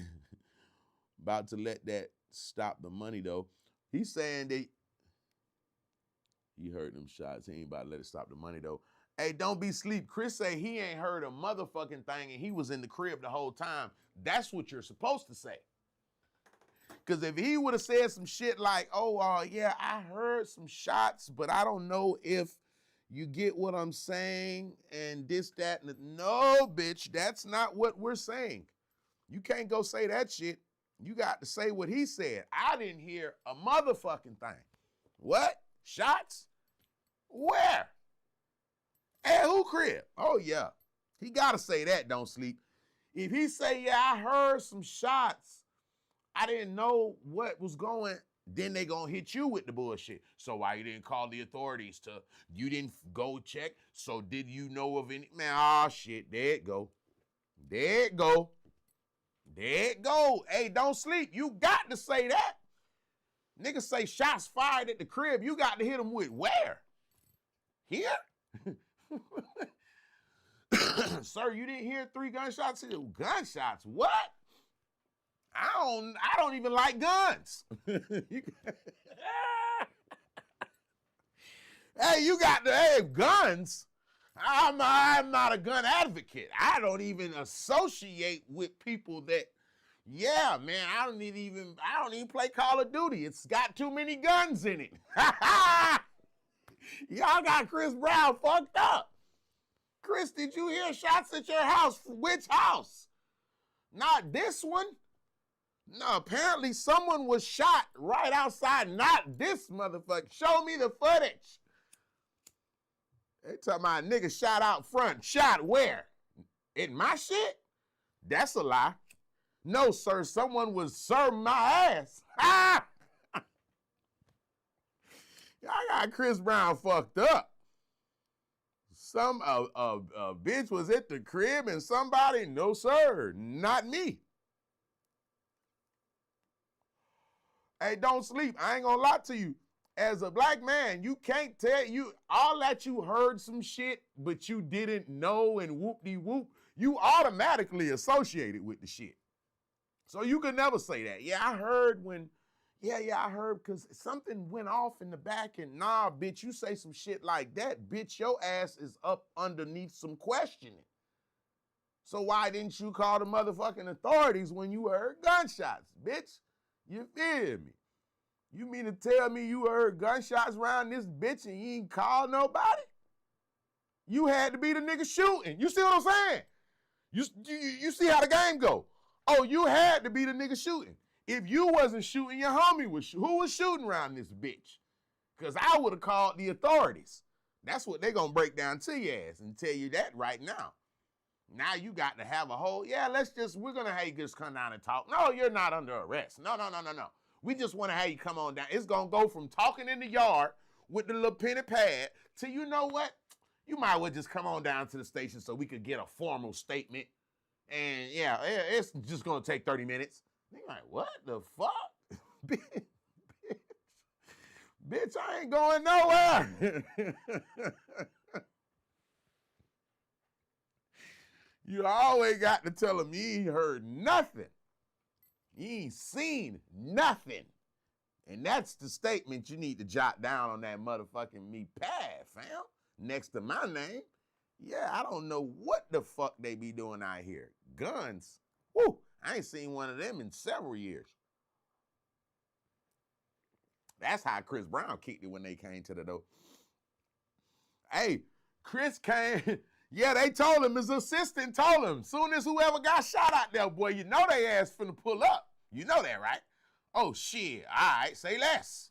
that stop the money though. He's saying that he heard them shots. He ain't about to let it stop the money though. Hey, Don't Be Sleep. Chris say he ain't heard a motherfucking thing and he was in the crib the whole time. That's what you're supposed to say. Because if he would have said some shit like, yeah, I heard some shots, but I don't know if you get what I'm saying and this, that, and no, bitch, that's not what we're saying. You can't go say that shit. You got to say what he said. I didn't hear a motherfucking thing. What? Shots? Where? At who crib? Oh, yeah. He got to say that, Don't Sleep. If he say, yeah, I heard some shots, I didn't know what was going, then they gonna hit you with the bullshit. So why you didn't call the authorities you didn't go check? So did you know of any, man, shit, there it go. There it go. There it go. Hey, Don't Sleep, you got to say that. Niggas say shots fired at the crib, you got to hit them with where? Here? Sir, you didn't hear 3 gunshots? Gunshots? What? I don't even like guns. Hey, you got guns. I'm not a gun advocate. I don't even associate with people that, yeah, man, I don't even play Call of Duty. It's got too many guns in it. Y'all got Chris Brown fucked up. Chris, did you hear shots at your house? Which house? Not this one. No, apparently someone was shot right outside, not this motherfucker. Show me the footage. They talking about nigga shot out front. Shot where? In my shit? That's a lie. No, sir, someone was serving my ass. Ah! Y'all got Chris Brown fucked up. Some bitch was at the crib and somebody, no sir, not me. Hey, Don't Sleep. I ain't gonna lie to you. As a black man, you can't tell you all that you heard some shit, but you didn't know and whoop-de-whoop. You automatically associated with the shit. So you could never say that. Yeah, I heard when, I heard because something went off in the back and nah, bitch, you say some shit like that, bitch, your ass is up underneath some questioning. So why didn't you call the motherfucking authorities when you heard gunshots, bitch? You feel me? You mean to tell me you heard gunshots around this bitch and you ain't called nobody? You had to be the nigga shooting. You see what I'm saying? You see how the game go. Oh, you had to be the nigga shooting. If you wasn't shooting, your homie was shooting. Who was shooting around this bitch? Because I would have called the authorities. That's what they going to break down to your ass and tell you that right now. Now you got to have a whole, we're going to have you just come down and talk. No, you're not under arrest. No. We just want to have you come on down. It's going to go from talking in the yard with the little pen and pad to, you know what? You might well just come on down to the station so we could get a formal statement. And yeah, it's just going to take 30 minutes. They're like, what the fuck? Bitch, I ain't going nowhere. You always got to tell them you ain't heard nothing. You ain't seen nothing. And that's the statement you need to jot down on that motherfucking me pad, fam. Next to my name. Yeah, I don't know what the fuck they be doing out here. Guns. Woo, I ain't seen one of them in several years. That's how Chris Brown kicked it when they came to the door. Hey, Chris came. Yeah, they told him, his assistant told him, soon as whoever got shot out there, boy, you know they ass finna pull up. You know that, right? Oh, shit. All right, say less.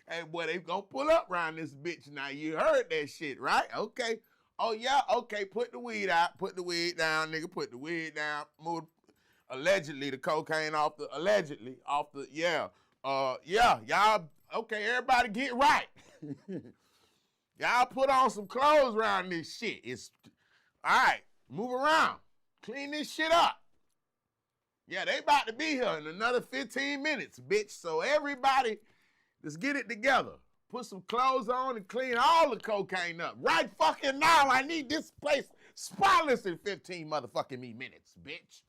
Hey, boy, they gonna pull up around this bitch now. You heard that shit, right? Okay. Oh, yeah, okay, put the weed out. Put the weed down, nigga. Put the weed down. Move. Allegedly, the cocaine off the, y'all, okay, everybody get right. Y'all put on some clothes around this shit. It's, all right, move around. Clean this shit up. Yeah, they about to be here in another 15 minutes, bitch. So everybody, let's get it together. Put some clothes on and clean all the cocaine up. Right fucking now, I need this place spotless in 15 motherfucking minutes, bitch.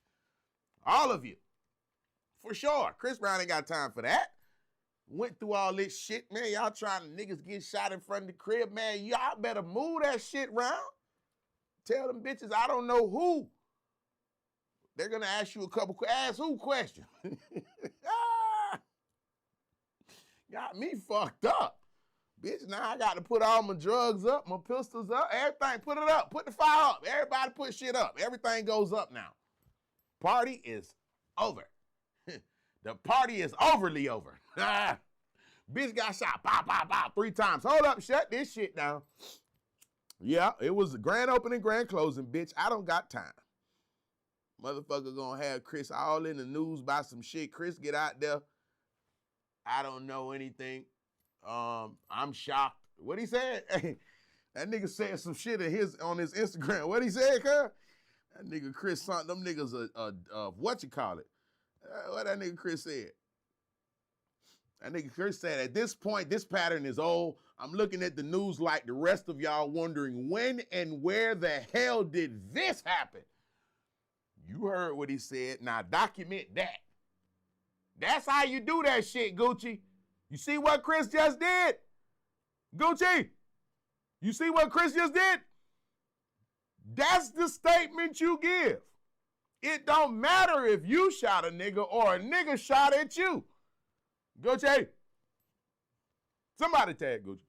All of you. For sure. Chris Brown ain't got time for that. Went through all this shit, man. Y'all trying to niggas get shot in front of the crib, man. Y'all better move that shit around. Tell them bitches, I don't know who. They're going to ask you a couple, ask who questions. Got me fucked up. Bitch, now I got to put all my drugs up, my pistols up, everything. Put it up. Put the fire up. Everybody put shit up. Everything goes up now. Party is over. The party is overly over. Bitch got shot, pow, pow, pow, 3 times. Hold up, shut this shit down. Yeah, it was a grand opening, grand closing, bitch. I don't got time. Motherfucker gonna have Chris all in the news by some shit. Chris, get out there. I don't know anything. I'm shocked. What he said? Hey, that nigga said some shit on his Instagram. What he said, cuz? That nigga Chris, son, them niggas what you call it? What that nigga Chris said? That nigga Chris said, at this point, this pattern is old. I'm looking at the news like the rest of y'all wondering when and where the hell did this happen? You heard what he said. Now document that. That's how you do that shit, Gucci. You see what Chris just did? Gucci, you see what Chris just did? That's the statement you give. It don't matter if you shot a nigga or a nigga shot at you. Gucci. Somebody tag Gucci.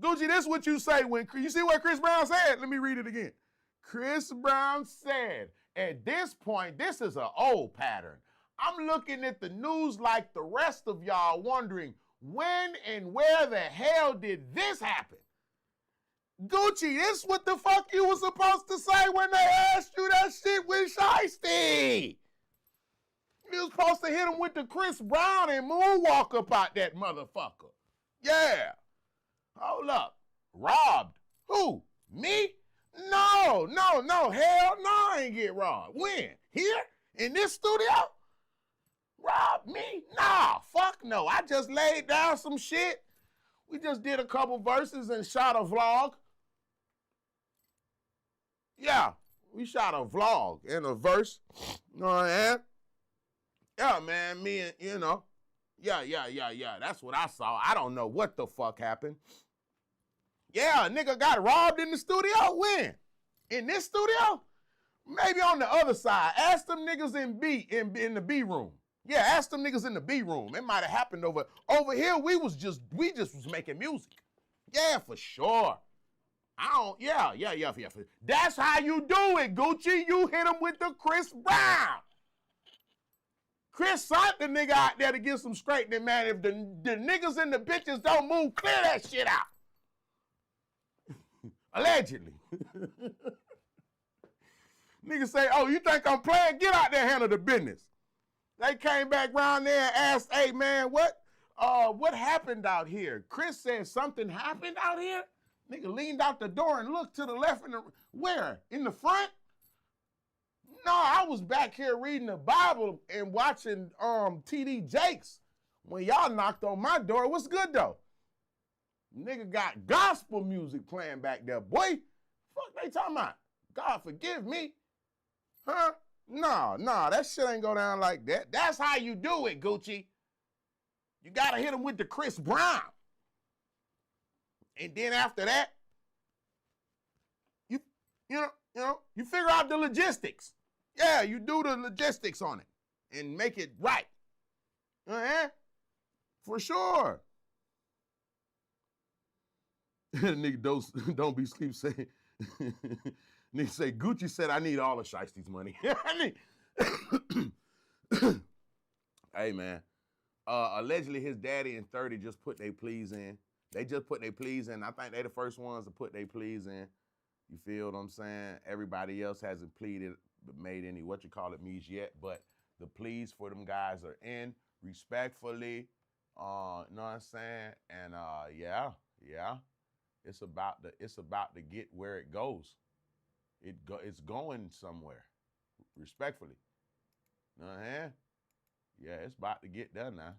Gucci, this is what you say when, you see what Chris Brown said? Let me read it again. Chris Brown said, at this point, this is an old pattern. I'm looking at the news like the rest of y'all wondering when and where the hell did this happen? Gucci, this what the fuck you was supposed to say when they asked you that shit with Shiesty. You was supposed to hit him with the Chris Brown and moonwalk up out that motherfucker. Yeah. Hold up. Robbed. Who? Me? No. Hell no, I ain't get robbed. When? Here? In this studio? Robbed me? Nah, fuck no. I just laid down some shit. We just did a couple verses and shot a vlog. Yeah, we shot a vlog and a verse. You know what I mean? Yeah, man, me and, you know. Yeah. That's what I saw. I don't know what the fuck happened. Yeah, a nigga got robbed in the studio. When? In this studio? Maybe on the other side. Ask them niggas in the B room. Yeah, ask them niggas in the B room. It might have happened over here. We just was making music. Yeah, for sure. Yeah. That's how you do it, Gucci. You hit him with the Chris Brown. Chris sent the nigga out there to get some straightening, man. If the niggas and the bitches don't move, clear that shit out. Allegedly. Niggas say, oh, you think I'm playing? Get out there and handle the business. They came back round there and asked, hey, man, what happened out here? Chris said something happened out here? Nigga leaned out the door and looked to the left and where? In the front? No, I was back here reading the Bible and watching TD Jakes when y'all knocked on my door. What's good, though? Nigga got gospel music playing back there. Boy, fuck they talking about? God forgive me. Huh? No, that shit ain't go down like that. That's how you do it, Gucci. You gotta hit him with the Chris Brown. And then after that, you figure out the logistics. Yeah, you do the logistics on it and make it right. For sure. Nigga, don't be sleep saying. Nigga say, Gucci said, I need all of Shiesty's money. Hey, man. Allegedly, his daddy and 30 just put their pleas in. They just put their pleas in. I think they the first ones to put their pleas in. You feel what I'm saying? Everybody else hasn't pleaded, made any me's yet, but the pleas for them guys are in respectfully. You know what I'm saying? And yeah. It's about to get where it goes. It's going somewhere, respectfully. You know what I'm saying? Yeah, it's about to get done now.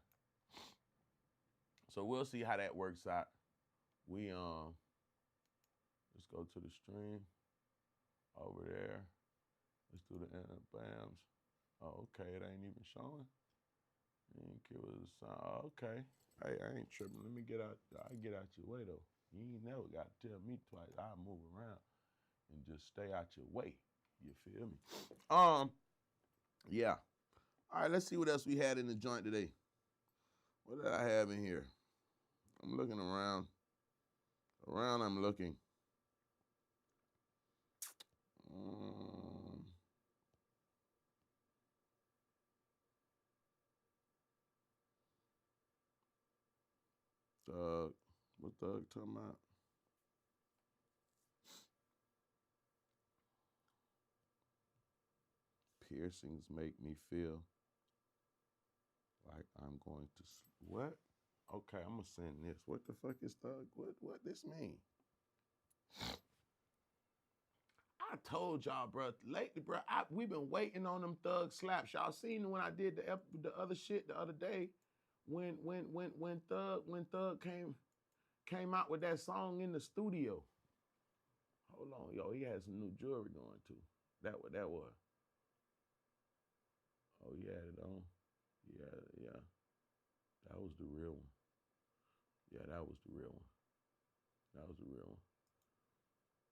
So we'll see how that works out. We let's go to the stream over there. Let's do the bams. Oh, okay, it ain't even showing. Okay. Hey, I ain't tripping. Let me get out. I get out your way though. You ain't never got to tell me twice. I'll move around and just stay out your way. You feel me? Yeah. All right, let's see what else we had in the joint today. What did I have in here? I'm looking around. I'm looking. Thug. What Thug talking about? Piercings make me feel like I'm going to... What? Okay, I'm going to send this. What the fuck is Thug? What this mean? I told y'all, bro, lately, bro, we've been waiting on them Thug slaps. Y'all seen when I did the other shit the other day when Thug came out with that song in the studio. Hold on, yo, he had some new jewelry going too. That what that was. Oh, he had it on. Yeah. That was the real one. Yeah, that was the real one.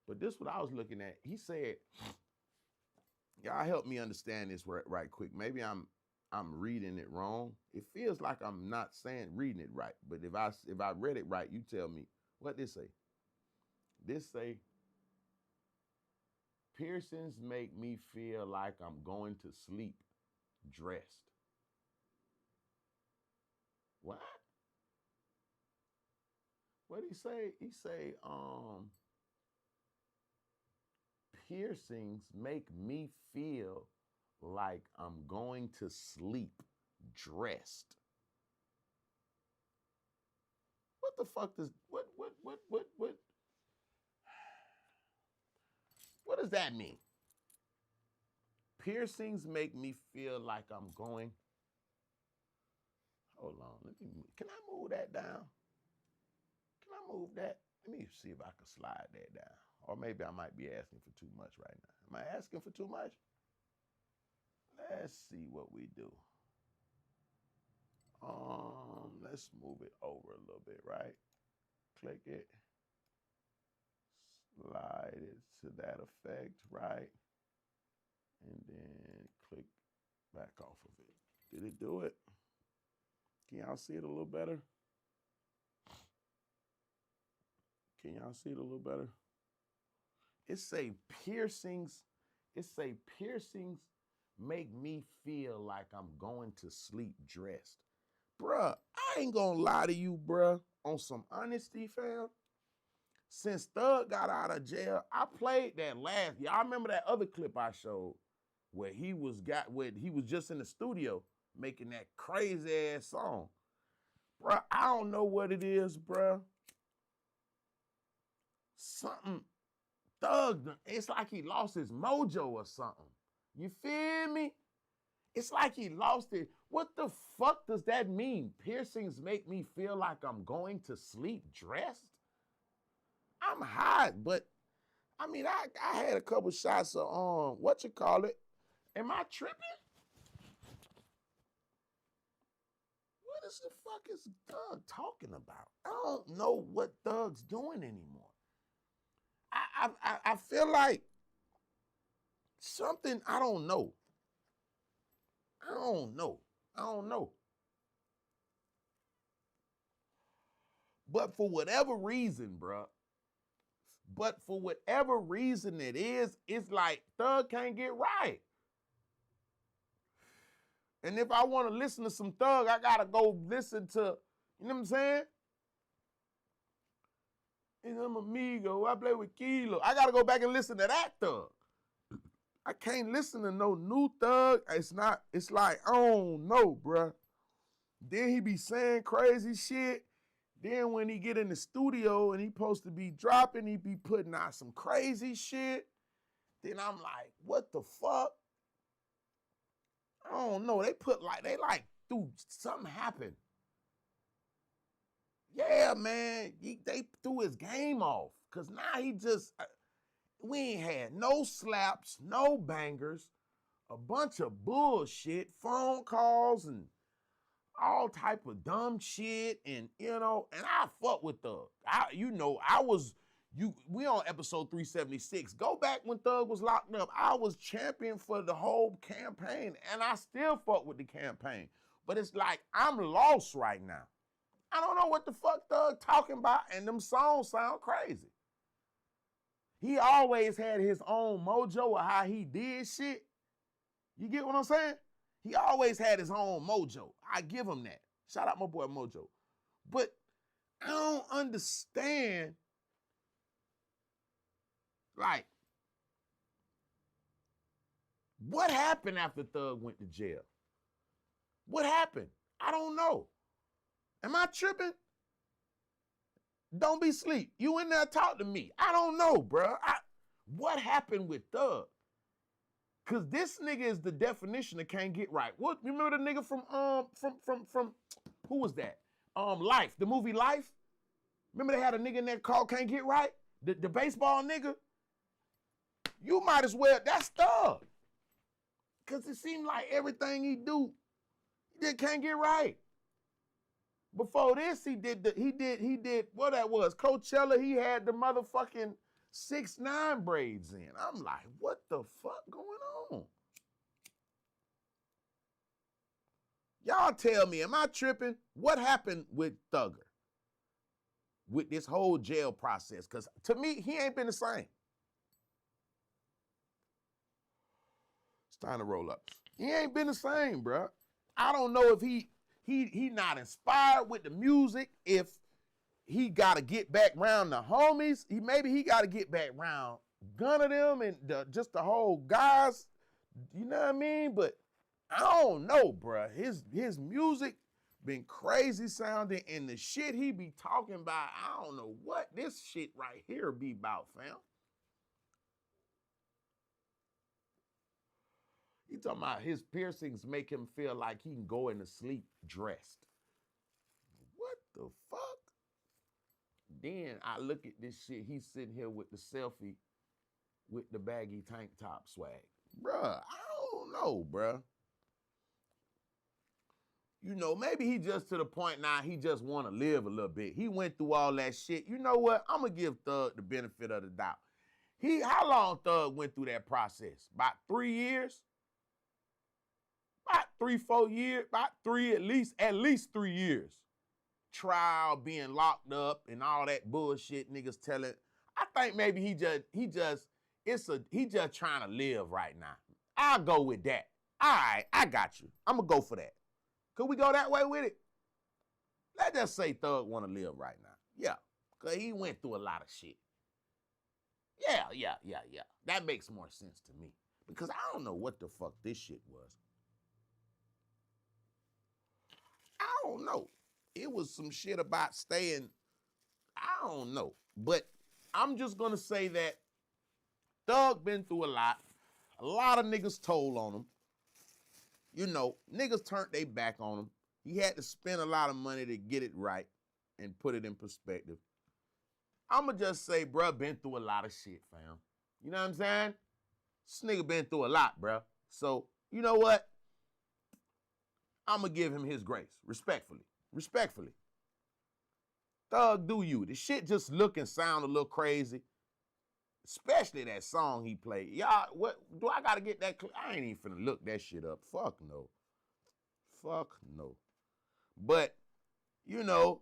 But this what I was looking at. He said, y'all help me understand this right quick. Maybe I'm reading it wrong. It feels like I'm not reading it right. But if I read it right, you tell me what this say. This say, piercings make me feel like I'm going to sleep dressed. What? What did he say? He say, piercings make me feel like I'm going to sleep dressed. What the fuck does what does that mean? Piercings make me feel like I'm going. Hold on, can I move that down? Can I move that? Let me see if I can slide that down. Or maybe I might be asking for too much right now. Am I asking for too much? Let's see what we do. Let's move it over a little bit, right? Click it. Slide it to that effect, right? And then click back off of it. Did it do it? Can y'all see it a little better? Can y'all see it a little better? It say piercings make me feel like I'm going to sleep dressed. Bruh, I ain't gonna lie to you, bruh. On some honesty, fam, since Thug got out of jail, I played that last. Y'all remember that other clip I showed where he was just in the studio making that crazy ass song. Bruh, I don't know what it is, bruh. Something, Thug, it's like he lost his mojo or something. You feel me? It's like he lost it. What the fuck does that mean? Piercings make me feel like I'm going to sleep dressed? I'm hot, but I mean, I had a couple shots of, what you call it? Am I tripping? What is the fuck is Thug talking about? I don't know what Thug's doing anymore. I feel like something, I don't know. I don't know. But for whatever reason, bruh, it is, it's like Thug can't get right. And if I want to listen to some Thug, I got to go listen to, you know what I'm saying? And I'm amigo, I play with Kilo. I got to go back and listen to that Thug. I can't listen to no new Thug. It's like, I don't know, bruh. Then he be saying crazy shit. Then when he get in the studio and he supposed to be dropping, he be putting out some crazy shit. Then I'm like, what the fuck? I don't know. They something happened. Yeah, man. They threw his game off. Because now we ain't had no slaps, no bangers, a bunch of bullshit, phone calls and all type of dumb shit. And, and I fuck with Thug. We on episode 376. Go back when Thug was locked up. I was champion for the whole campaign, and I still fuck with the campaign. But it's like, I'm lost right now. I don't know what the fuck Thug talking about, and them songs sound crazy. He always had his own mojo of how he did shit. You get what I'm saying? He always had his own mojo. I give him that. Shout out my boy Mojo. But I don't understand, like, what happened after Thug went to jail? What happened? I don't know. Am I tripping? Don't be asleep. You in there, talk to me. I don't know, bro. What happened with Thug? Cause this nigga is the definition of can't get right. What? You remember the nigga from who was that? Life, the movie Life. Remember they had a nigga in there called Can't Get Right? The baseball nigga. You might as well. That's Thug. Cause it seemed like everything he do, he just can't get right. Before this, he did what that was, Coachella. He had the motherfucking 6ix9ine braids in. I'm like, what the fuck going on? Y'all tell me, am I tripping? What happened with Thugger? With this whole jail process? Because to me, he ain't been the same. It's time to roll up. He ain't been the same, bro. I don't know if he not inspired with the music, if he got to get back round the homies. Maybe he got to get back round Gunna them and just the whole guys. You know what I mean? But I don't know, bruh. His music been crazy sounding, and the shit he be talking about, I don't know what this shit right here be about, fam. He talking about his piercings make him feel like he can go into sleep dressed. What the fuck? Then I look at this shit, he's sitting here with the selfie with the baggy tank top swag. Bruh, I don't know, bruh. You know, maybe he just to the point now he just want to live a little bit. He went through all that shit. You know what? I'm going to give Thug the benefit of the doubt. How long Thug went through that process? About 3 years? About 3-4 years? About at least 3 years. Trial, being locked up, and all that bullshit niggas telling. I think maybe he just trying to live right now. I'll go with that. All right, I got you. I'm gonna go for that. Could we go that way with it? Let's just say Thug want to live right now. Yeah, Because he went through a lot of shit. Yeah. That makes more sense to me. Because I don't know what the fuck this shit was. I don't know. It was some shit about staying. I don't know. But I'm just going to say that Thug been through a lot. A lot of niggas told on him. You know, niggas turned their back on him. He had to spend a lot of money to get it right and put it in perspective. I'ma just say, bruh, been through a lot of shit, fam. You know what I'm saying? This nigga been through a lot, bruh. So, you know what? I'ma give him his grace, respectfully. Respectfully. Thug, do you. The shit just look and sound a little crazy. Especially that song he played. Y'all, what, do I gotta get that? I ain't even finna look that shit up. Fuck no. Fuck no. But, you know,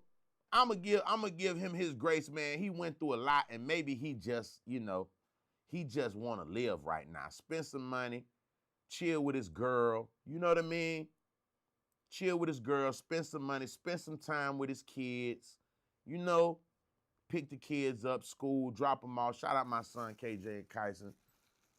I'ma give him his grace, man. He went through a lot, and maybe he just, you know, he just wanna live right now. Spend some money, chill with his girl, you know what I mean? Chill with his girl, spend some money, spend some time with his kids, you know, pick the kids up, school, drop them off. Shout out my son, QJac Clothing,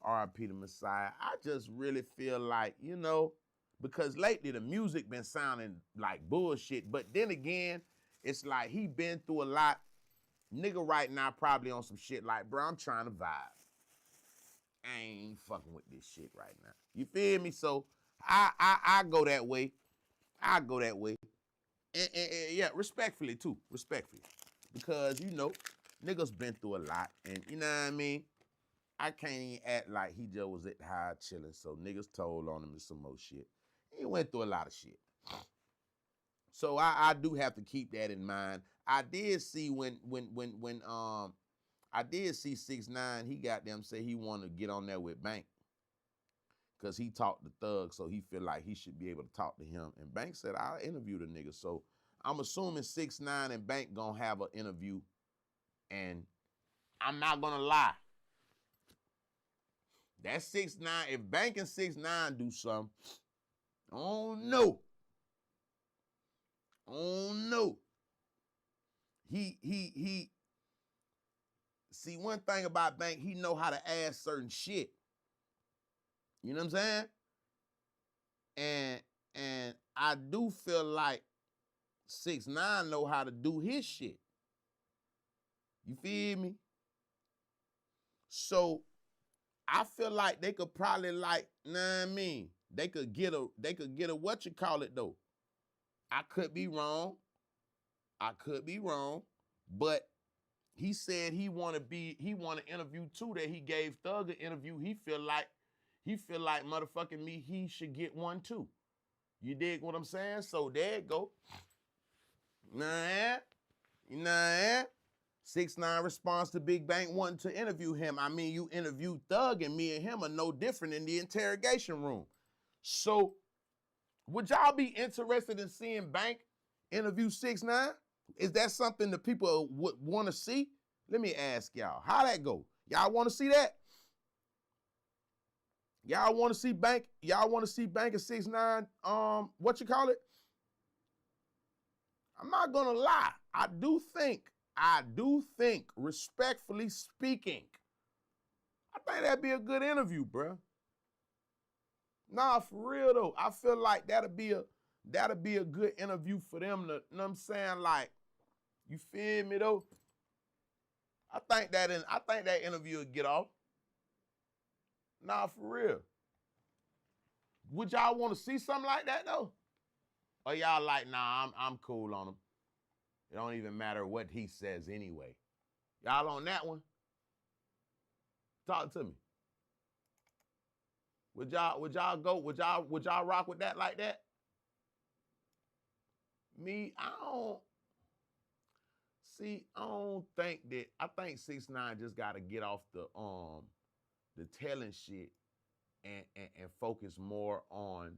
R.I.P. the Messiah. I just really feel like, you know, because lately the music been sounding like bullshit, but then again, it's like he been through a lot. Nigga right now probably on some shit like, bro, I'm trying to vibe. I ain't fucking with this shit right now. You feel me? So I go that way. I go that way. And yeah, respectfully too. Respectfully. Because, you know, niggas been through a lot. And you know what I mean? I can't even act like he just was at the high chilling. So niggas told on him and some more shit. He went through a lot of shit. So I do have to keep that in mind. I did see when I did see 6ix9ine, he got them say he wanted to get on there with Bank. Cause he talked to Thug, so he feel like he should be able to talk to him. And Bank said, I'll interview the nigga. So I'm assuming 6ix9ine and Bank gonna have an interview. And I'm not gonna lie. That 6ix9ine, if Bank and 6ix9ine do something, oh no. Oh no. He see, one thing about Bank, he know how to ask certain shit. You know what I'm saying? And I do feel like 6ix9ine know how to do his shit. You feel me? So I feel like they could probably like, nah, I mean, they could get a what you call it though. I could be wrong. But he said he want to interview too, that he gave Thug an interview. He feel like motherfucking me, he should get one too. You dig what I'm saying? So there it go. Nah. 6ix9ine responds to Big Bank wanting to interview him. I mean, you interviewed Thug and me and him are no different in the interrogation room. So would y'all be interested in seeing Bank interview 6ix9ine? Is that something that people would want to see? Let me ask y'all, how that go? Y'all want to see that? Y'all want to see Bank? Y'all want to see Bank and 6ix9ine? What you call it? I'm not gonna lie. I do think, respectfully speaking, I think that'd be a good interview, bro. Nah, for real though. I feel like that'd be a good interview for them to, you know what I'm saying? Like, you feel me though? I think that interview would get off. Nah, for real. Would y'all want to see something like that though? Or y'all like, nah, I'm cool on him. It don't even matter what he says anyway. Y'all on that one? Talk to me. Would y'all rock with that like that? Me, I don't think that. I think 6ix9ine just gotta get off the telling shit and focus more on,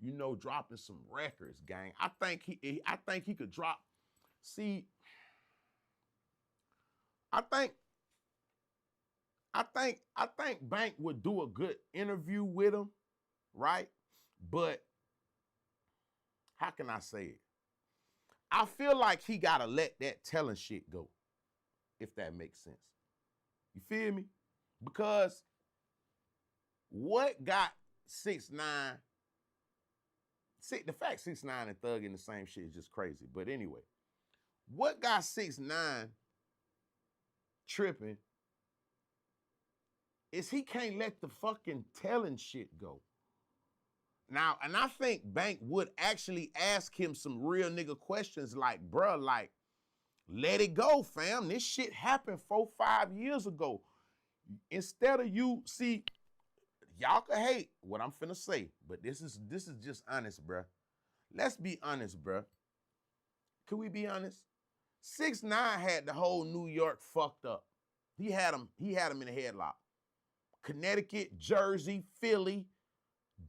you know, dropping some records, gang. I think he could drop. See, I think Bank would do a good interview with him, right? But how can I say it? I feel like he gotta let that telling shit go. if that makes sense. You feel me? Because what got 6ix9ine, the fact 6ix9ine and Thug in the same shit is just crazy. But anyway, what got 6ix9ine tripping is he can't let the fucking telling shit go. Now, and I think Bank would actually ask him some real nigga questions like, bruh, like, let it go, fam. This shit happened 4-5 years ago. Instead of you, see, y'all can hate what I'm finna say, but this is just honest, bruh. Let's be honest, bruh. Can we be honest? 6ix9ine had the whole New York fucked up. He had him in a headlock. Connecticut, Jersey, Philly,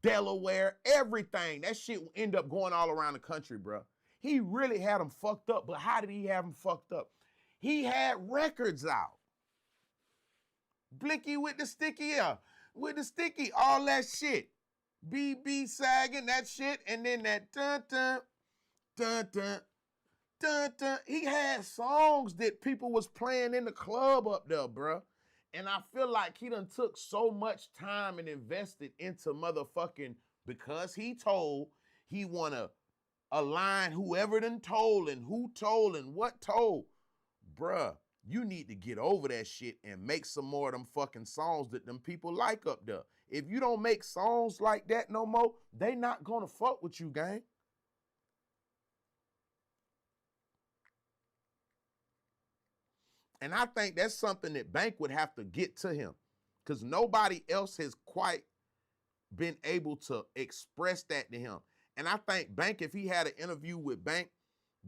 Delaware, everything. That shit end up going all around the country, bro. He really had them fucked up, but how did he have them fucked up? He had records out. Blicky with the sticky, all that shit. BB sagging, that shit, and then that dun-dun, dun-dun, dun-dun. He had songs that people was playing in the club up there, bro. And I feel like he done took so much time and invested into motherfucking, because he told he wanna align whoever done told and who told and what told. Bruh, you need to get over that shit and make some more of them fucking songs that them people like up there. If you don't make songs like that no more, they not gonna fuck with you, gang. And I think that's something that Bank would have to get to him, because nobody else has quite been able to express that to him. And I think Bank, if he had an interview with Bank,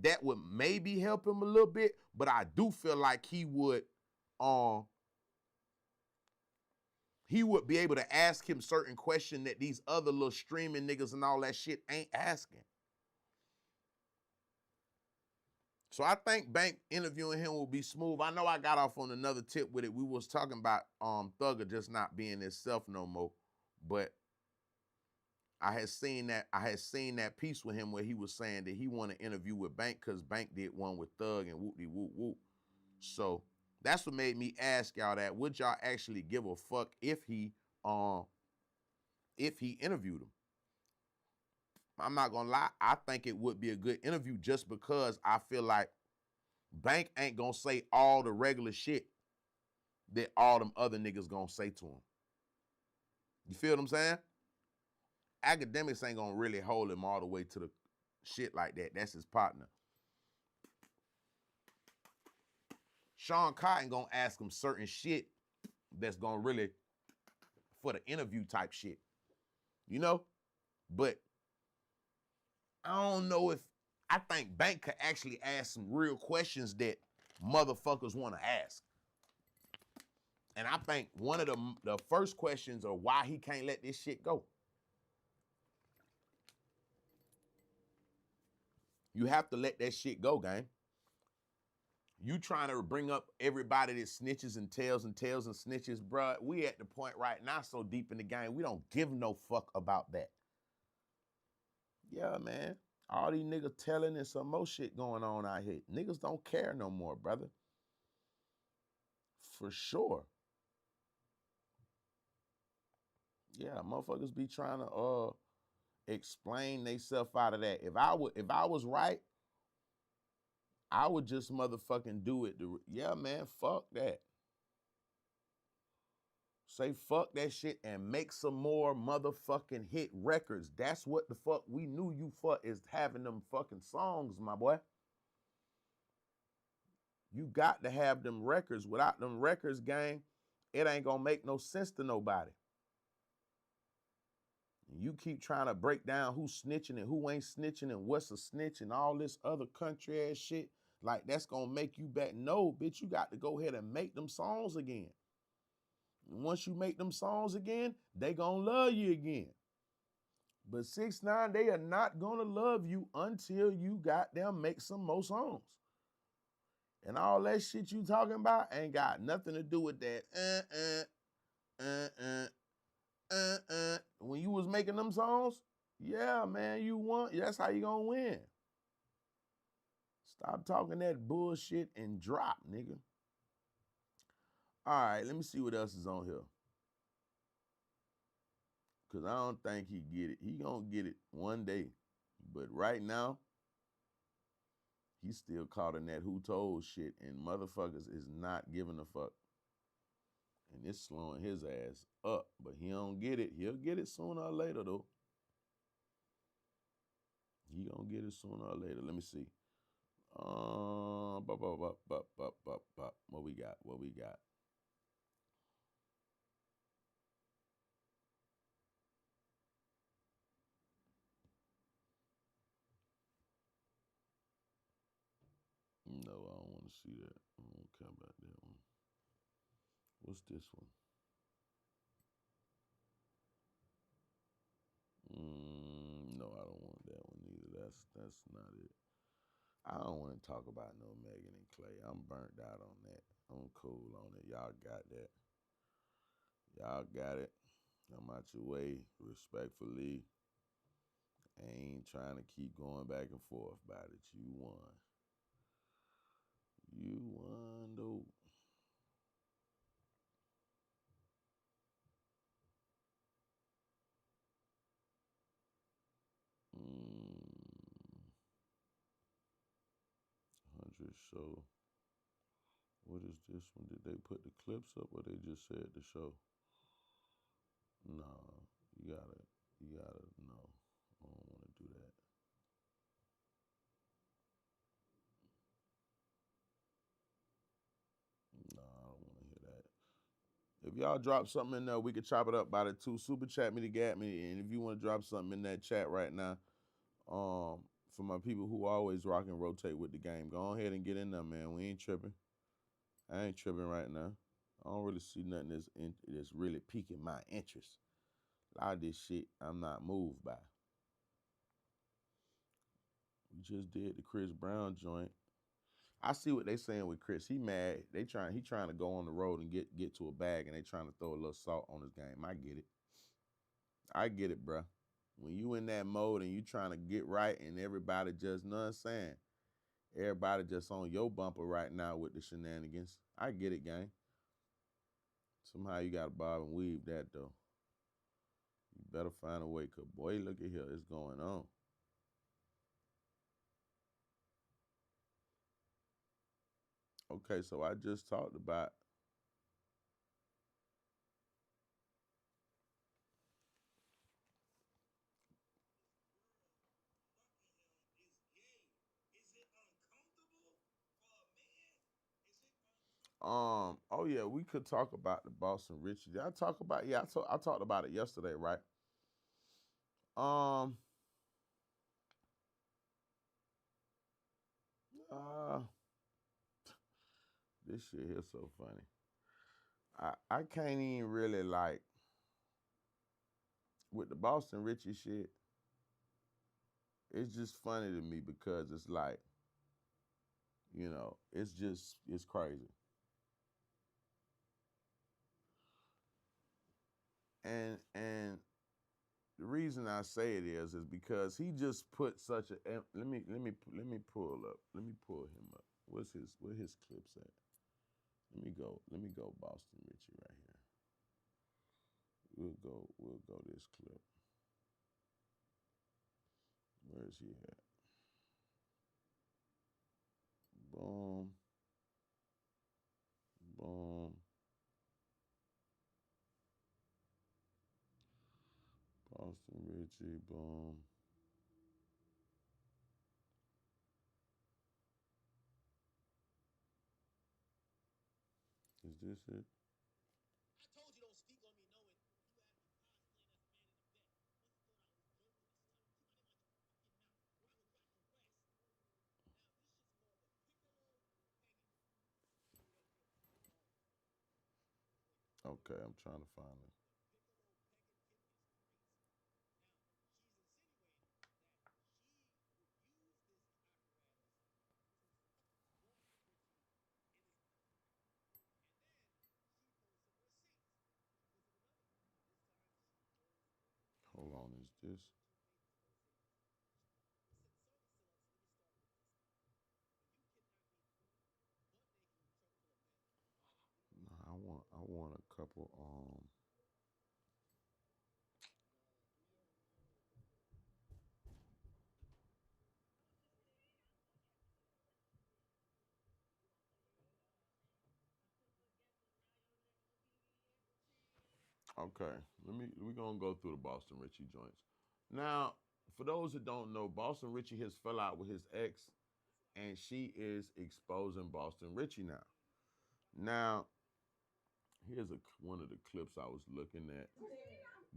that would maybe help him a little bit, but I do feel like he would be able to ask him certain questions that these other little streaming niggas and all that shit ain't asking. So I think Bank interviewing him will be smooth. I know I got off on another tip with it. We was talking about Thugger just not being himself no more, but I had seen that piece with him where he was saying that he wanted to interview with Bank because Bank did one with Thug and whoop-de-whoop-whoop. So that's what made me ask y'all that. Would y'all actually give a fuck if he interviewed him? I'm not gonna lie, I think it would be a good interview just because I feel like Bank ain't gonna say all the regular shit that all them other niggas gonna say to him. You feel what I'm saying? Academics ain't gonna really hold him all the way to the shit like that. That's his partner. Sean Cotton gonna ask him certain shit that's gonna really, for the interview type shit, you know? But I don't know if, I think Bank could actually ask some real questions that motherfuckers wanna ask. And I think one of the first questions are why he can't let this shit go. You have to let that shit go, gang. You trying to bring up everybody that snitches and tells and snitches, bruh. We at the point right now so deep in the game, we don't give no fuck about that. Yeah, man. All these niggas telling and some more shit going on out here. Niggas don't care no more, brother. For sure. Yeah, motherfuckers be trying to explain theyself out of that. If I was right, I would just motherfucking do it. Yeah, man, fuck that. Say fuck that shit and make some more motherfucking hit records. That's what the fuck we knew you for, is having them fucking songs, my boy. You got to have them records. Without them records, gang, it ain't gonna make no sense to nobody. You keep trying to break down who's snitching and who ain't snitching and what's a snitch and all this other country ass shit. Like, that's gonna make you back. No, bitch, you got to go ahead and make them songs again. And once you make them songs again, they gonna love you again. But 6ix9ine, they are not gonna love you until you goddamn make some more songs. And all that shit you talking about ain't got nothing to do with that. When you was making them songs, yeah, man, you won. That's how you gonna win. Stop talking that bullshit and drop, nigga. All right, let me see what else is on here. Cause I don't think he get it. He gonna get it one day. But right now, he's still caught in that who told shit, and motherfuckers is not giving a fuck. And it's slowing his ass up. But he don't get it. He'll get it sooner or later though. He gonna get it sooner or later. Let me see. What we got? What we got? No, I don't want to see that. I don't care about that one. What's this one? No, I don't want that one either. That's not it. I don't want to talk about no Megan and Clay. I'm burnt out on that. I'm cool on it. Y'all got that. Y'all got it. I'm out your way, respectfully. I ain't trying to keep going back and forth about it. You won. You won, though. Mm, 100 show. What is this one? Did they put the clips up or they just said the show? No, no. I don't want to do that. No, I don't want to hear that. If y'all drop something in there, we could chop it up by the two. Super chat me to get me. And if you want to drop something in that chat right now, for my people who always rock and rotate with the game, go ahead and get in there, man. We ain't tripping. I ain't tripping right now. I don't really see nothing that's really piquing my interest. A lot of this shit I'm not moved by. We just did the Chris Brown joint. I see what they saying with Chris. He mad. He trying to go on the road and get to a bag, and they trying to throw a little salt on his game. I get it. I get it, bruh. When you in that mode and you trying to get right, and everybody just, know what I'm saying? Everybody just on your bumper right now with the shenanigans. I get it, gang. Somehow you got to bob and weave that, though. You better find a way, because, boy, look at here. It's going on. Okay, so I just talked about. Oh yeah, we could talk about the Boston Richie. Did I talk about? Yeah, I talked about it yesterday, right? Um, uh, this shit here so funny. I can't even really like with the Boston Richie shit. It's just funny to me because it's like, it's crazy. And the reason I say it is because he just put such a let me pull up. Let me pull him up. Where his clips at? Let me go Boston Richie right here. We'll go this clip. Where is he at? Boom. Boom. Boston Richie, boom. Is this it? Okay, I'm trying to find it. Hold on, is this? No, want a couple. Okay, we're gonna go through the Boston Richie joints. Now, for those that don't know, Boston Richie has fell out with his ex, and she is exposing Boston Richie now. Now, here's one of the clips I was looking at.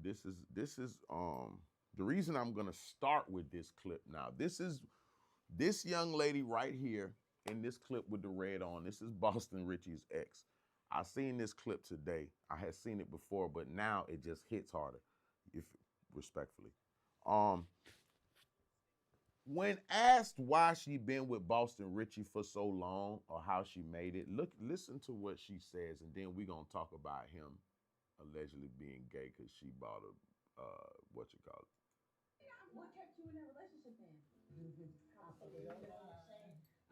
This is the reason I'm gonna start with this clip now. This young lady right here in this clip with the red on. This is Boston Richie's ex. I seen this clip today. I had seen it before, but now it just hits harder, if respectfully. Um, when asked why she been with Boston Richie for so long or how she made it, listen to what she says, and then we're gonna talk about him allegedly being gay because she bought a what you call it. What kept you in that relationship then?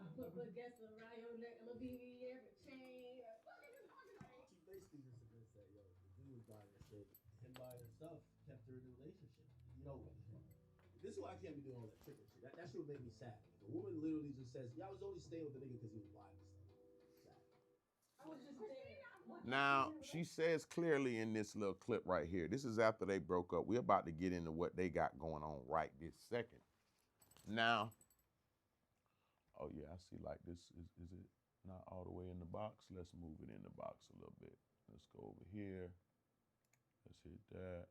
I put guess around your neck, I'm a BB every chain. She basically just admits that the dude was buying her shit. Him buying her stuff kept her in the relationship. This is why I can't be doing all that tricking shit. That shit would make me sad. Like a woman literally just says, "Yeah, I was only staying with the nigga because he was buying me stuff." Sad. I was just there. Now, she says clearly in this little clip right here, this is after they broke up. We're about to get into what they got going on right this second. Now, oh yeah, I see like this. Is it not all the way in the box? Let's move it in the box a little bit. Let's go over here. Let's hit that.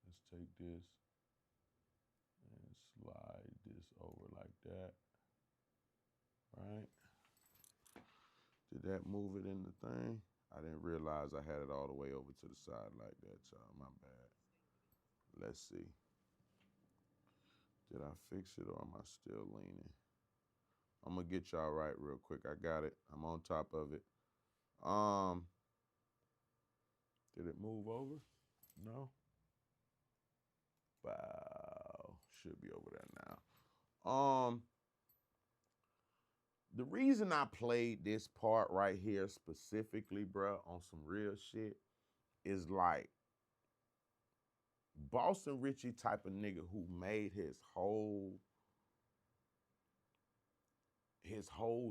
Let's take this and slide this over like that. Right? Did that move it in the thing? I didn't realize I had it all the way over to the side like that, y'all. My bad. Let's see. Did I fix it or am I still leaning? I'm gonna get y'all right real quick. I got it. I'm on top of it. Did it move over? No. Wow. Should be over there now. The reason I played this part right here specifically, bro, on some real shit, is like Boston Richie type of nigga who made his whole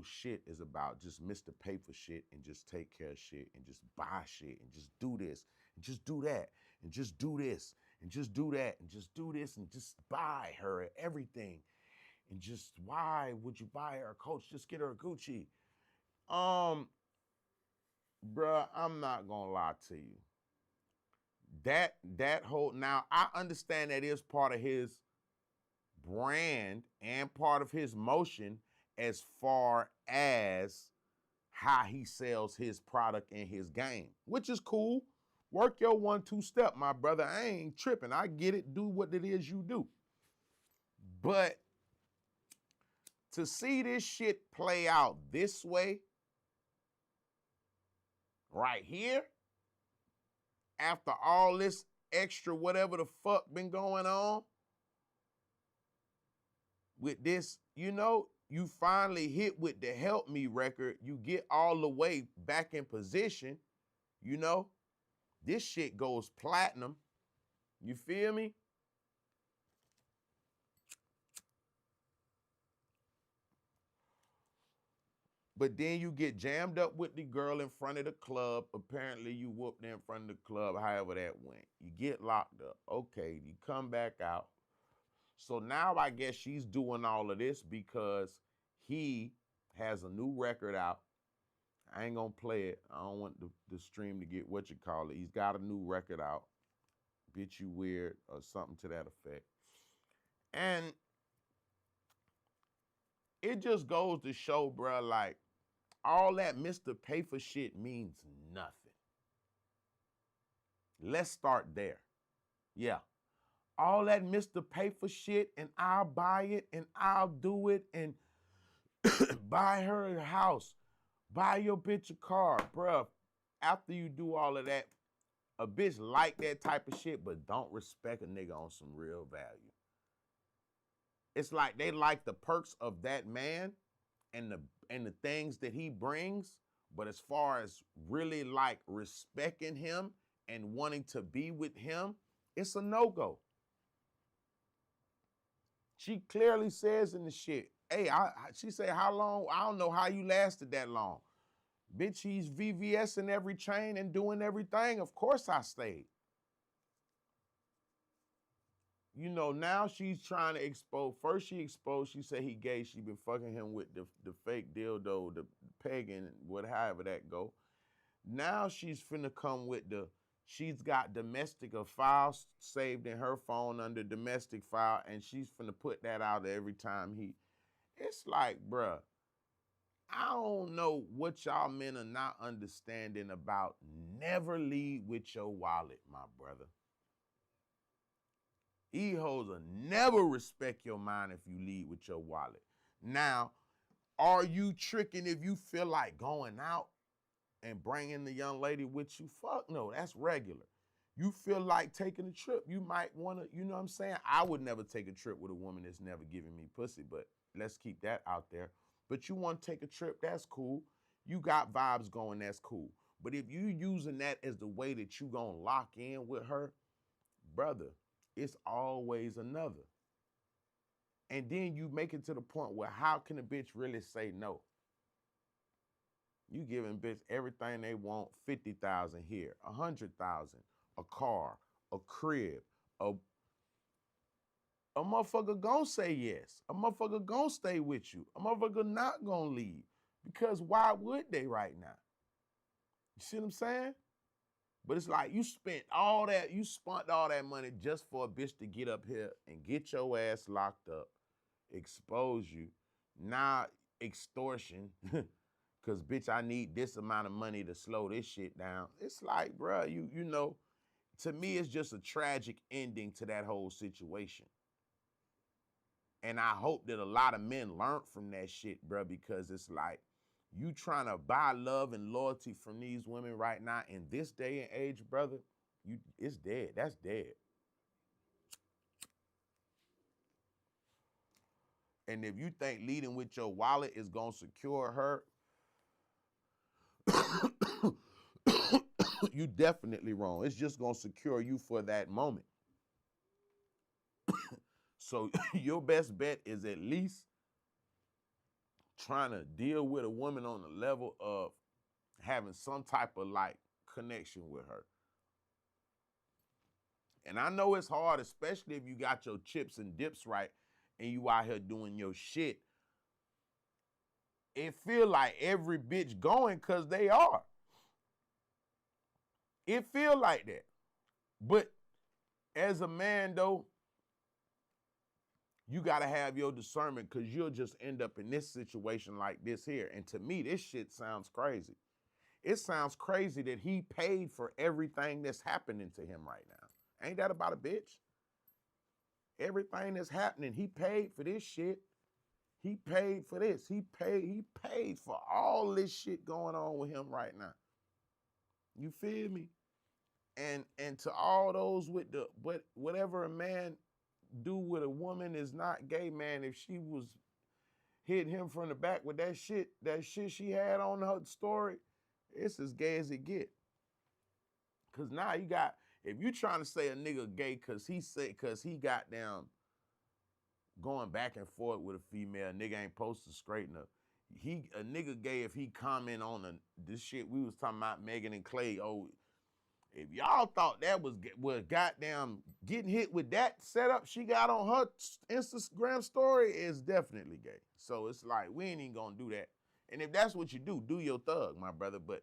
shit is about just Mr. Pay for shit and just take care of shit and just buy shit and just do this and just do that and just do this and just do that and just do this and just buy her everything. And just why would you buy her a Coach? Just get her a Gucci. Bruh, I'm not gonna lie to you. That whole now I understand that is part of his brand and part of his motion as far as how he sells his product and his game, which is cool. Work your 1-2 step, my brother. I ain't tripping. I get it. Do what it is you do. But to see this shit play out this way, right here, after all this extra whatever the fuck been going on with this, you finally hit with the Help Me record. You get all the way back in position, this shit goes platinum. You feel me? But then you get jammed up with the girl in front of the club. Apparently you whooped her in front of the club, however that went. You get locked up. Okay, you come back out. So now I guess she's doing all of this because he has a new record out. I ain't gonna play it. I don't want the stream to get what you call it. He's got a new record out. Bitch You Weird or something to that effect. And it just goes to show, bruh, like, all that Mr. Pay for shit means nothing. Let's start there. Yeah. All that Mr. Pay for shit and I'll buy it and I'll do it and buy her a house, buy your bitch a car, bruh. After you do all of that, a bitch like that type of shit, but don't respect a nigga on some real value. It's like they like the perks of that man and the things that he brings, But as far as really like respecting him and wanting to be with him, it's a no-go. She clearly says in the shit, hey, she said, how long? I don't know how you lasted that long. Bitch, he's VVSing every chain and doing everything. Of course I stayed. You know, now she's trying to expose. First she exposed, she said he gay. She been fucking him with the fake dildo, the pegging, however that go. Now she's finna come with she's got domestic files saved in her phone under domestic file, and she's finna put that out every time it's like, bruh, I don't know what y'all men are not understanding about never lead with your wallet, my brother. E-hoes will never respect your mind if you lead with your wallet. Now, are you tricking if you feel like going out and bringing the young lady with you? Fuck no, that's regular. You feel like taking a trip, you might want to, you know what I'm saying? I would never take a trip with a woman that's never given me pussy, but let's keep that out there. But you want to take a trip, that's cool. You got vibes going, that's cool. But if you using that as the way that you gonna lock in with her, brother, it's always another. And then you make it to the point where how can a bitch really say no? You giving bitch everything they want, 50,000 here, 100,000, a car, a crib, a motherfucker gonna say yes. A motherfucker gonna stay with you. A motherfucker not gonna leave. Because why would they right now? You see what I'm saying? But it's like you spent all that money just for a bitch to get up here and get your ass locked up, expose you. Now extortion, cause bitch, I need this amount of money to slow this shit down. It's like, bruh, you know, to me, it's just a tragic ending to that whole situation. And I hope that a lot of men learn from that shit, bruh, because it's like, you trying to buy love and loyalty from these women right now in this day and age, brother, it's dead. That's dead. And if you think leading with your wallet is gonna secure her, you definitely wrong. It's just gonna secure you for that moment. So your best bet is at least trying to deal with a woman on the level of having some type of like connection with her. And I know it's hard, especially if you got your chips and dips right and you out here doing your shit. It feel like every bitch going cause they are. It feel like that. But as a man though, you gotta have your discernment because you'll just end up in this situation like this here. And to me, this shit sounds crazy. It sounds crazy that he paid for everything that's happening to him right now. Ain't that about a bitch? Everything that's happening, he paid for this shit. He paid for this. He paid for all this shit going on with him right now. You feel me? And to all those with whatever a man do with a woman is not gay, man. If she was hitting him from the back with that shit she had on her story, it's as gay as it get. Cause now you got, if you trying to say a nigga gay cause he got down going back and forth with a female, nigga ain't supposed to straighten up. A nigga gay if he comment on this shit we was talking about Megan and Clay. Oh, if y'all thought that was goddamn getting hit with that setup she got on her Instagram story, is definitely gay. So it's like, we ain't even gonna do that. And if that's what you do your thug, my brother. But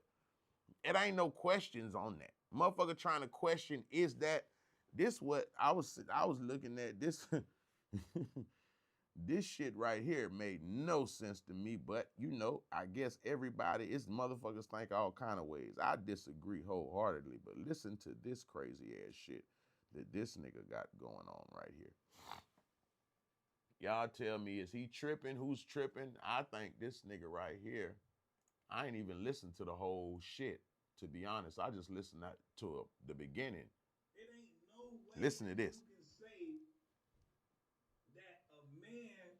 it ain't no questions on that. Motherfucker trying to question, is that this what I was looking at this this shit right here made no sense to me, but you know, I guess it's motherfuckers think all kind of ways. I disagree wholeheartedly, but listen to this crazy ass shit that this nigga got going on right here. Y'all tell me, is he tripping? Who's tripping? I think this nigga right here, I ain't even listened to the whole shit, to be honest. I just listened to the beginning. It ain't no way listen to this. You can say that a man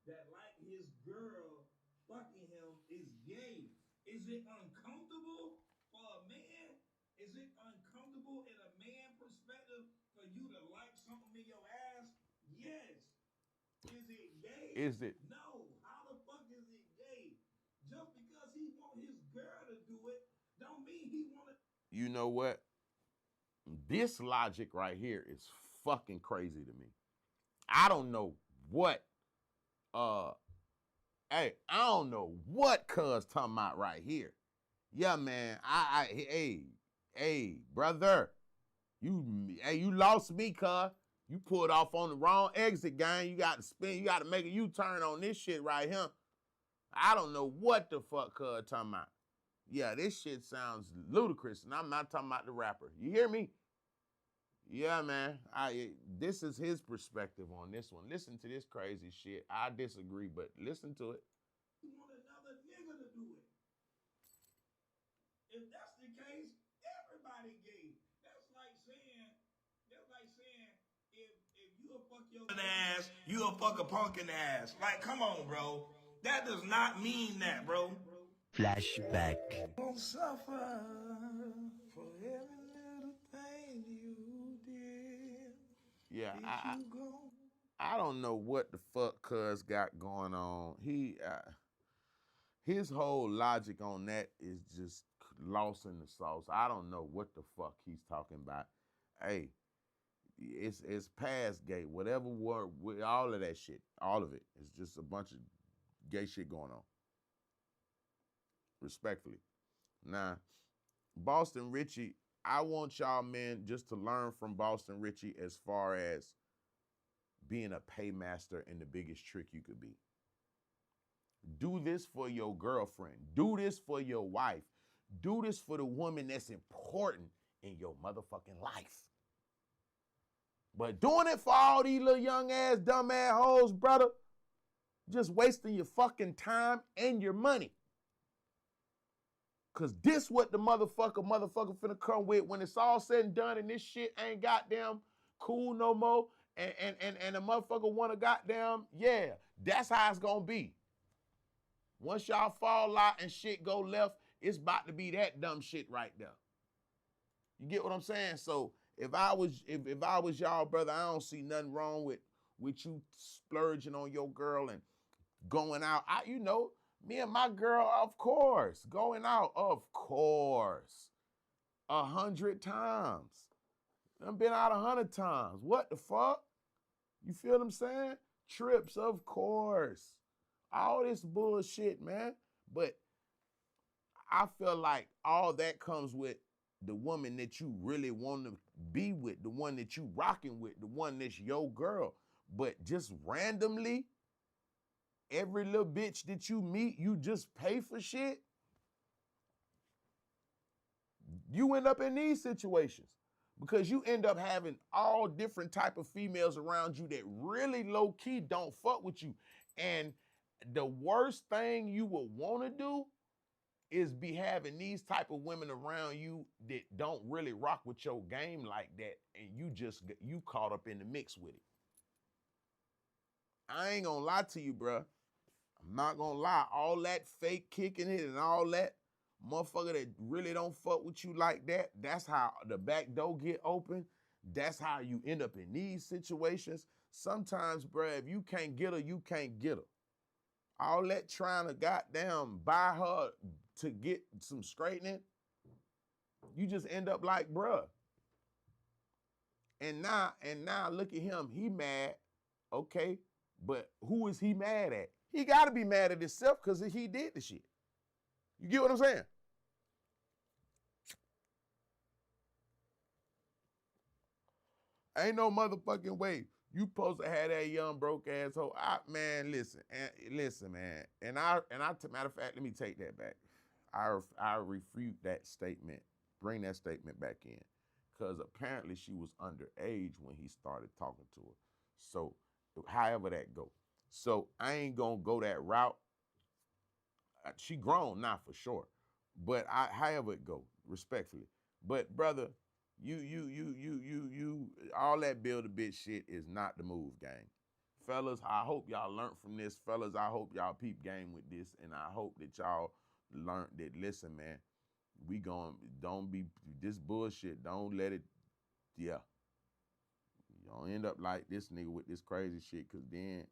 that like his girl fucking him is gay. Is it uncomfortable for a man? Is it uncomfortable in a man perspective for you to like something in your ass? Yes. Is it gay? Is it? No. How the fuck is it gay? Just because he want his girl to do it, don't mean he want to. You know what? This logic right here is fucking crazy to me. I don't know what hey, I don't know what cuz talking about right here. Yeah, man. Hey, brother. You lost me, cuz. You pulled off on the wrong exit, gang. You got to spin, you got to make a U-turn on this shit right here. I don't know what the fuck cuz talking about. Yeah, this shit sounds ludicrous, and I'm not talking about the rapper. You hear me? Yeah, man. This is his perspective on this one. Listen to this crazy shit. I disagree, but listen to it. You want another nigga to do it. If that's the case, everybody gay. That's like saying if you'll fuck your ass, you'll fuck a pumpkin ass. Like, come on, bro. That does not mean that, bro. Flashback. Won't suffer for every little thing you did. Yeah, If you go. I don't know what the fuck cuz got going on. His whole logic on that is just lost in the sauce. I don't know what the fuck he's talking about. Hey, it's past gay. Whatever word, with all of that shit, all of it. It's just a bunch of gay shit going on. Respectfully. Now, Boston Richie, I want y'all men just to learn from Boston Richie as far as being a paymaster and the biggest trick you could be. Do this for your girlfriend. Do this for your wife. Do this for the woman that's important in your motherfucking life. But doing it for all these little young ass, dumb ass hoes, brother, just wasting your fucking time and your money. Cause this what the motherfucker finna come with when it's all said and done and this shit ain't goddamn cool no more. And the motherfucker wanna goddamn, yeah, that's how it's gonna be. Once y'all fall out and shit go left, it's about to be that dumb shit right there. You get what I'm saying? So if I was y'all, brother, I don't see nothing wrong with you splurging on your girl and going out. Me and my girl, of course, going out, of course, 100 times. I've been out 100 times. What the fuck? You feel what I'm saying? Trips, of course. All this bullshit, man. But I feel like all that comes with the woman that you really want to be with, the one that you rocking with, the one that's your girl. But just randomly, every little bitch that you meet, you just pay for shit. You end up in these situations because you end up having all different type of females around you that really low key don't fuck with you. And the worst thing you would want to do is be having these type of women around you that don't really rock with your game like that, and you caught up in the mix with it. I ain't gonna lie to you, bruh. I'm not gonna lie. All that fake kicking it and all that, motherfucker that really don't fuck with you like that, that's how the back door get open. That's how you end up in these situations. Sometimes, bruh, if you can't get her, you can't get her. All that trying to goddamn buy her to get some straightening, you just end up like, bruh. And now look at him. He mad, okay, but who is he mad at? He got to be mad at himself because he did the shit. You get what I'm saying? Ain't no motherfucking way you supposed to have that young broke asshole. Man, listen, man. And I, matter of fact, let me take that back. I refute that statement. Bring that statement back in, because apparently she was underage when he started talking to her. So, however that go. So I ain't gonna go that route. She grown now for sure, but however it go, respectfully. But brother, you, all that build a bitch shit is not the move, gang. Fellas, I hope y'all learned from this. Fellas, I hope y'all peep game with this, and I hope that y'all learned that, listen, man, don't be this bullshit. Don't let it, yeah. You don't end up like this nigga with this crazy shit, because then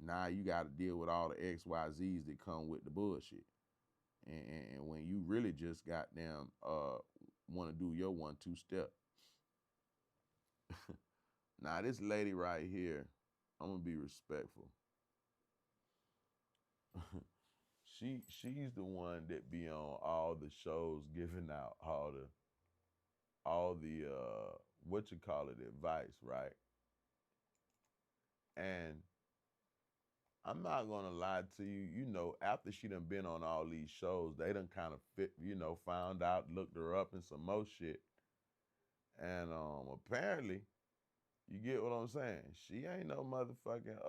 now you got to deal with all the XYZs that come with the bullshit. And when you really just goddamn want to do your 1-2 step. Now this lady right here, I'm gonna be respectful. She's the one that be on all the shows giving out all the what you call it, advice, right? And I'm not gonna lie to you, you know, after she done been on all these shows, they done kind of found out, looked her up and some more shit. And apparently, you get what I'm saying? She ain't no motherfucking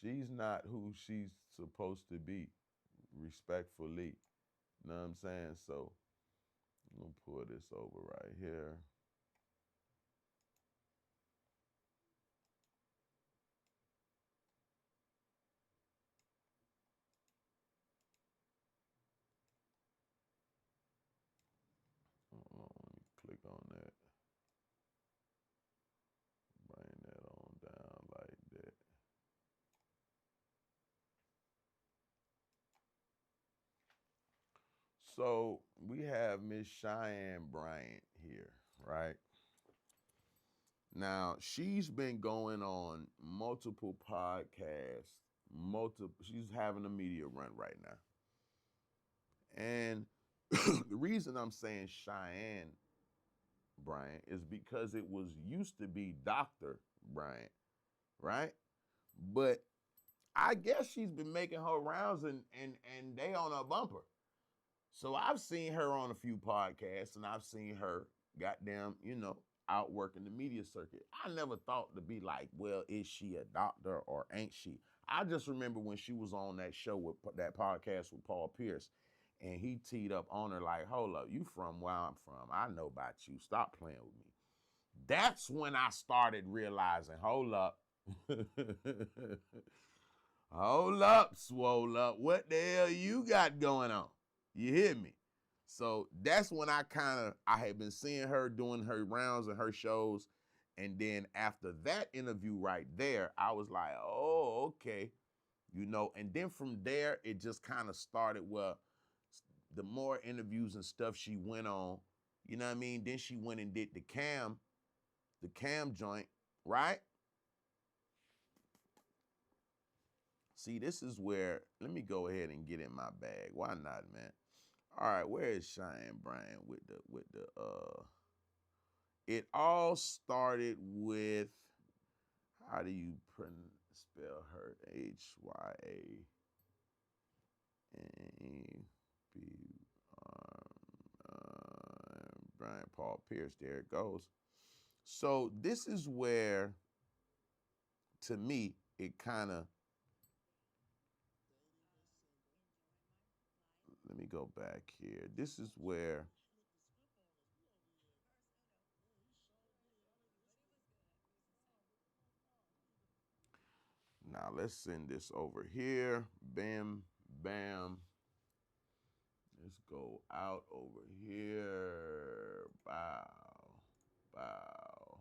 she's not who she's supposed to be, respectfully. You know what I'm saying? So I'm gonna pull this over right here. Hold on, let me click on that. Bring that on down like that. So we have Miss Cheyenne Bryant here, right? Now, she's been going on multiple podcasts, she's having a media run right now. And the reason I'm saying Cheyenne Bryant is because it was used to be Dr. Bryant, right? But I guess she's been making her rounds and they on a bumper. So I've seen her on a few podcasts and I've seen her goddamn, you know, out working the media circuit. I never thought to be like, well, is she a doctor or ain't she? I just remember when she was on that show with that podcast with Paul Pierce, and he teed up on her like, hold up, you from where I'm from. I know about you. Stop playing with me. That's when I started realizing, hold up. Hold up, swole up. What the hell you got going on? You hear me? So that's when I had been seeing her doing her rounds and her shows. And then after that interview right there, I was like, oh, okay. You know, and then from there, it just kind of started where the more interviews and stuff she went on, you know what I mean? Then she went and did the cam joint, right? See, this is where, let me go ahead and get in my bag. Why not, man? All right, where is Cheyenne Bryant with the it all started with, how do you spell her? HYANEB, Bryant Paul Pierce, there it goes. So this is where, to me, it kind of, let me go back here. This is where, now let's send this over here. Bam, bam. Let's go out over here. Bow, bow.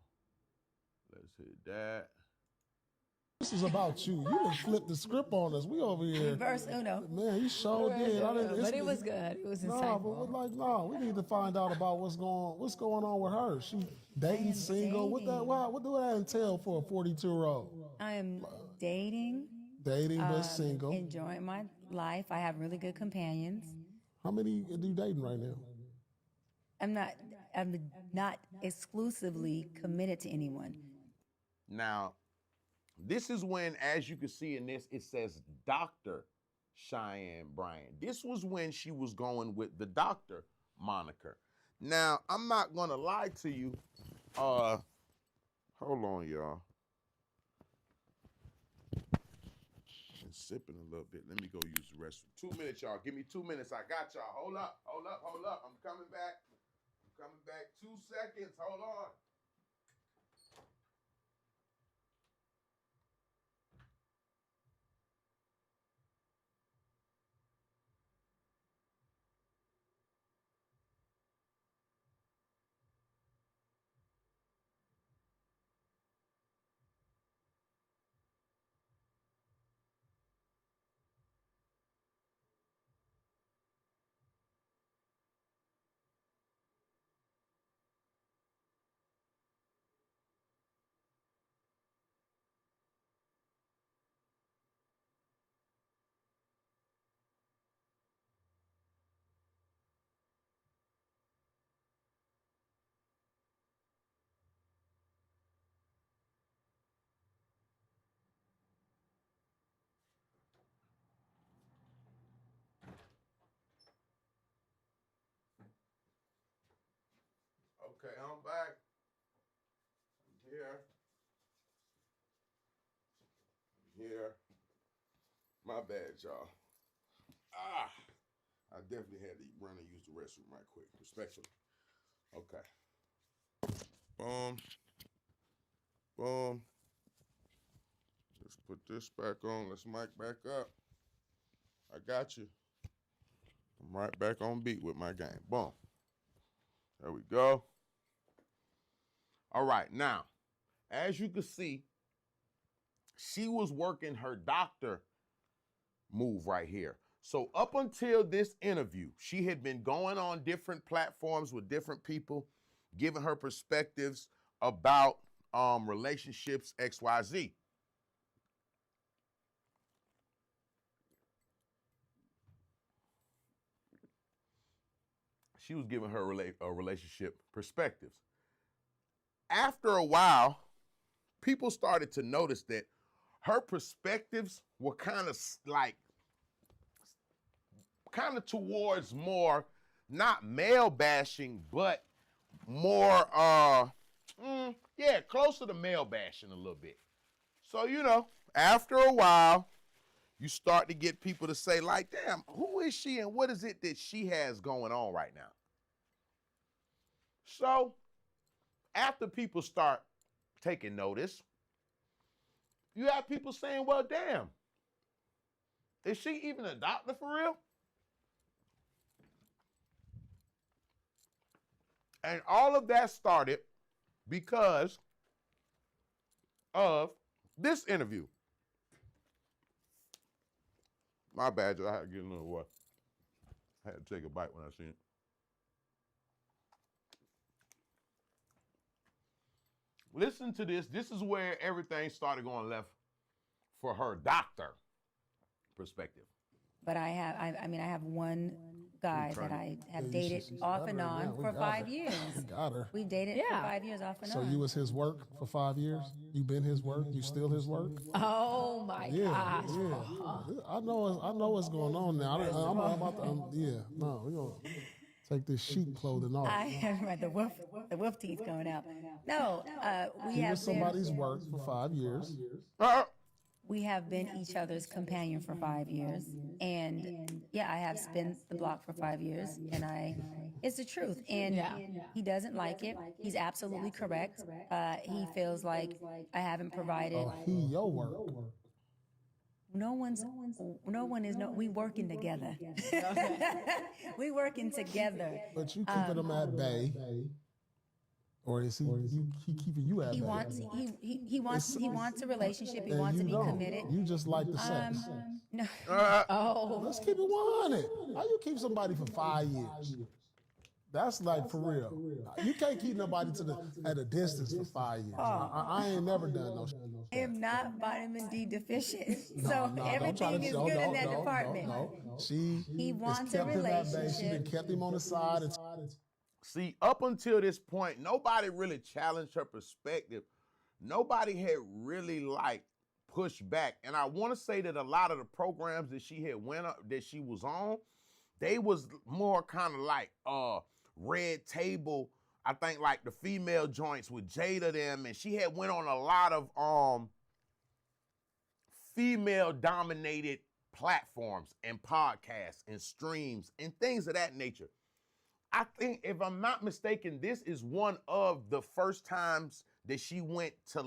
Let's hit that. This is about you. You done flipped the script on us. We over here. Reverse Uno. Man, he sure did. But it was good. It was insightful. But we need to find out about what's going on with her. She dating, single. Dating. What do that entail for a 42-year-old? I am dating. Dating but single. Enjoying my life. I have really good companions. How many are you dating right now? I'm not exclusively committed to anyone. Now, this is when, as you can see in this, it says Dr. Cheyenne Bryant. This was when she was going with the doctor moniker. Now, I'm not gonna lie to you. Hold on, y'all. Been sipping a little bit. Let me go use the restroom. 2 minutes, y'all. Give me 2 minutes. I got y'all. Hold up. I'm coming back. 2 seconds. Hold on. Okay, I'm back. I'm here. Here. My bad, y'all. I definitely had to run and use the restroom right quick. Respectfully. Okay. Boom. Boom. Let's put this back on. Let's mic back up. I got you. I'm right back on beat with my game. Boom. There we go. All right. Now, as you can see, she was working her doctor move right here. So up until this interview, she had been going on different platforms with different people, giving her perspectives about relationships XYZ. She was giving her relationship perspectives. After a while, people started to notice that her perspectives were kind of towards more, not male bashing, but more, closer to male bashing a little bit. So, after a while, you start to get people to say, like, damn, who is she and what is it that she has going on right now? So, after people start taking notice, you have people saying, well, damn, is she even a doctor for real? And all of that started because of this interview. My bad, I had to get a little water. I had to take a bite when I seen it. Listen to this. This is where everything started going left for her doctor perspective. But I have one guy that I have dated off and on for 5 years. Got her. We dated for 5 years off and on. So you was his work for 5 years? You been his work? You still his work? Oh my gosh. Yeah. I know what's going on now. We're gonna take this sheep clothing off. The wolf teeth going out. No, He was somebody's work for 5 years. We have been each other's companion for 5 years. And I have spent the block for 5 years. And it's the truth. And he doesn't like it. He's absolutely correct. He feels like I haven't provided. Oh, he your work. We working together. We working together. But you keeping him at bay. Or is he keeping you at bay? He wants a relationship. He wants to be committed. You just like the sex. No. Let's keep it 100. How you keep somebody for 5 years? That's like for real. You can't keep nobody at a distance for 5 years. I ain't never done no shit. I am not vitamin D deficient, so everything is good in that department. No. He wants a relationship. She done kept him on the side. See, up until this point, nobody really challenged her perspective. Nobody had really pushed back. And I want to say that a lot of the programs that she was on, they was more kind of like Red Table. I think like the female joints with Jada them, and she had went on a lot of female dominated platforms and podcasts and streams and things of that nature. I think, if I'm not mistaken, this is one of the first times that she went to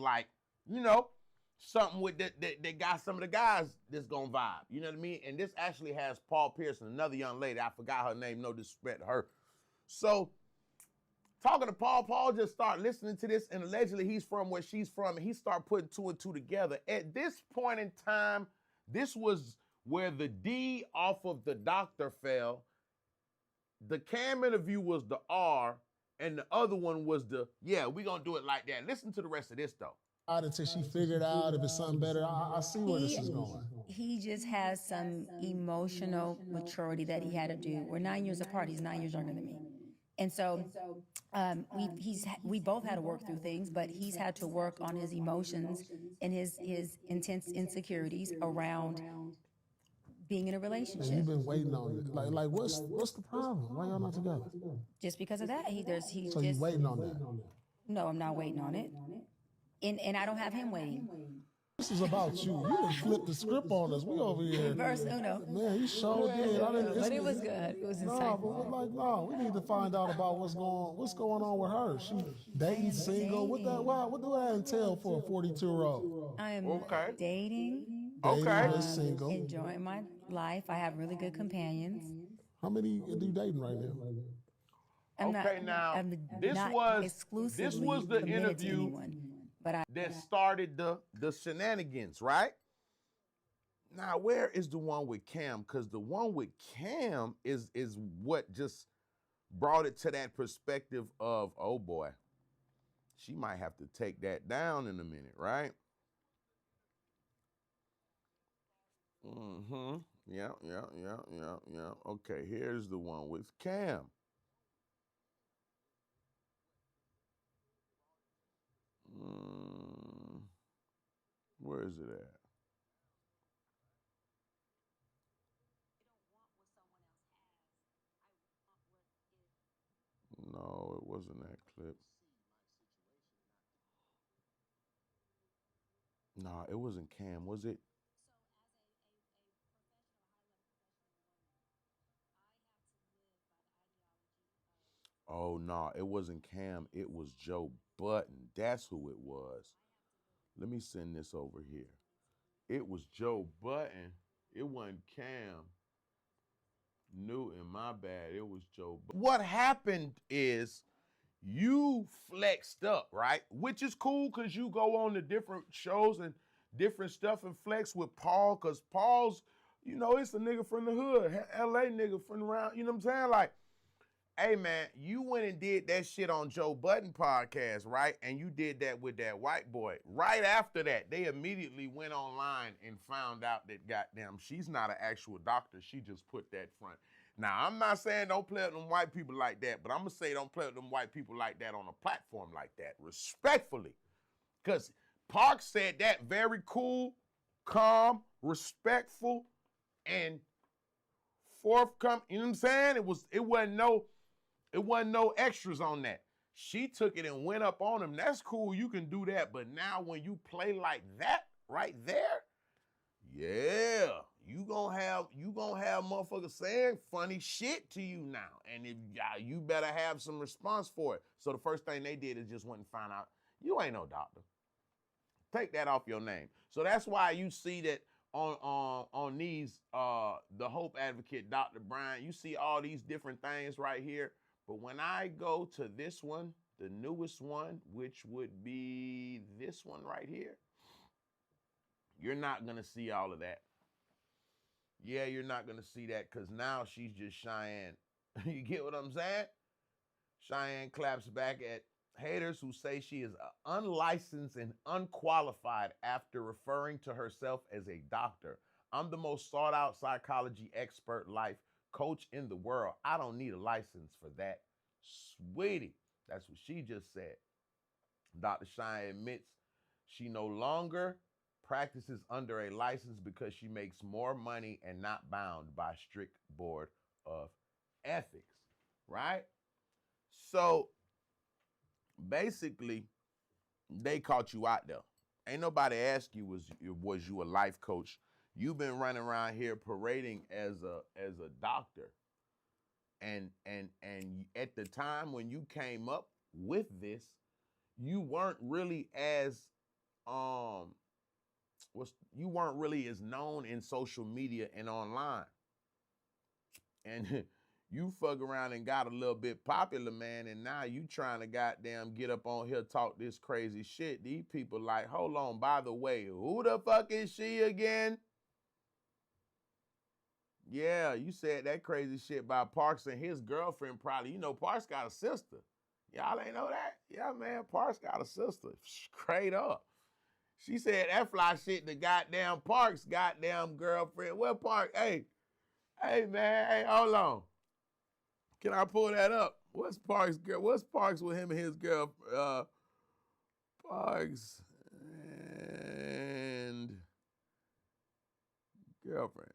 something with that got some of the guys that's gonna vibe. You know what I mean? And this actually has Paul Pearson, another young lady. I forgot her name, no disrespect to her. So, talking to Paul just started listening to this, and allegedly he's from where she's from, and he started putting 2 and 2 together. At this point in time, this was where the D off of the doctor fell. The Cam interview was the R, and the other one was we're going to do it like that. Listen to the rest of this, though. Until she figured out if it's something better. I see where this is going. He just has some emotional maturity that he had to do. We're 9 years apart. He's 9 years younger than me. And so we both had to work through things, but he's had to work on his emotions and his intense insecurities around being in a And relationship. you've been waiting on it. Like what's the problem? Why y'all not together? Just because of that, he's So you just waiting on that? no, I'm not waiting on it, and I don't have him waiting. This is about you. You done flipped the script on us. We over here. Verse uno. Man, you showed did. But it was good. It was No, insightful. but no, we need to find out about what's going on with her. She dating, single. What do that entail for a 42-year-old? I am Okay. dating, Dating Okay. is single. enjoying my life. I have really good companions. How many are you dating right now? I'm Okay, now, I'm this not was exclusively the committed to interview anyone, but I that started the shenanigans, right? Now, where is the one with Cam? Because the one with Cam is what just brought it to that perspective of, oh boy, she might have to take that down in a minute, right? Mm-hmm. Yeah. Okay, here's the one with Cam. Where is it at? No, it wasn't that clip. No, it wasn't Cam, was it? Oh no, it wasn't Cam. It was Joe Button. That's who it was. Let me send this over here. It was Joe Button. It wasn't Cam Newton. My bad. It was Joe Button. What happened is you flexed up, right? Which is cool because you go on to different shows and different stuff and flex with Paul, because Paul's, it's a nigga from the hood, LA nigga from around, you know what I'm saying? Like, hey man, you went and did that shit on Joe Budden podcast, right? And you did that with that white boy. Right after that, they immediately went online and found out that goddamn, she's not an actual doctor. She just put that front. Now, I'm not saying don't play with them white people like that, but I'm gonna say don't play with them white people like that on a platform like that, respectfully. Because Park said that very cool, calm, respectful, and forthcoming. You know what I'm saying? It wasn't no extras on that. She took it and went up on him. That's cool. You can do that. But now when you play like that right there, yeah, you gonna have motherfuckers saying funny shit to you now. And if you better have some response for it. So the first thing they did is just went and found out you ain't no doctor. Take that off your name. So that's why you see that on these the Hope Advocate, Dr. Brian, you see all these different things right here. But when I go to this one, the newest one, which would be this one right here, you're not gonna see all of that. Yeah, you're not gonna see that because now she's just Cheyenne. You get what I'm saying? Cheyenne claps back at haters who say she is unlicensed and unqualified after referring to herself as a doctor. I'm the most sought out psychology expert life coach in the world. I don't need a license for that. Sweetie, that's what she just said. Dr. Cheyenne admits she no longer practices under a license because she makes more money and not bound by strict board of ethics, right? So basically, they caught you out there. Ain't nobody asked you was you a life coach. You've been running around here parading as a doctor. And at the time when you came up with this, you weren't really as you weren't really as known in social media and online. And you fuck around and got a little bit popular, man, and now you trying to goddamn get up on here, talk this crazy shit. These people like, hold on, by the way, who the fuck is she again? Yeah, you said that crazy shit by Parks and his girlfriend probably. Parks got a sister. Y'all ain't know that? Yeah, man, Parks got a sister. Straight up. She said that fly shit to goddamn Parks' goddamn girlfriend. Well, Parks, hey, man, hey, hold on. Can I pull that up? What's Parks' with him and his girl? Parks and girlfriend.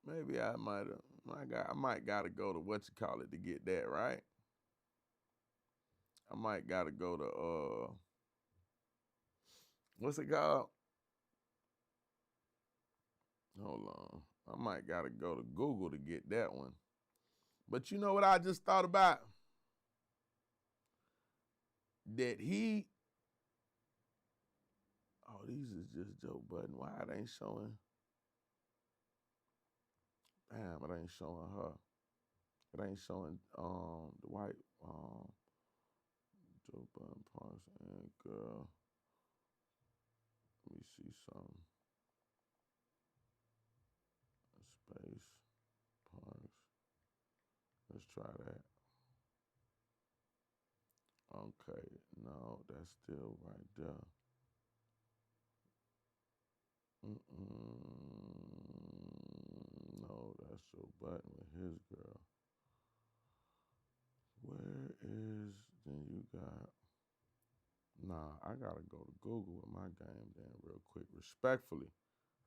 Maybe I might gotta go to what you call it to get that, right? I might gotta go to what's it called? Hold on. I might gotta go to Google to get that one. But you know what I just thought about? That these is just Joe Budden. Why it ain't showing? Damn, it ain't showing her. It ain't showing the white Joe Budden Parks and girl. Let me see something. Space Parks. Let's try that. Okay, no, that's still right there. No, that's Joe Budden with his girl. Where is, then you got, nah, I gotta go to Google with my game then real quick. Respectfully,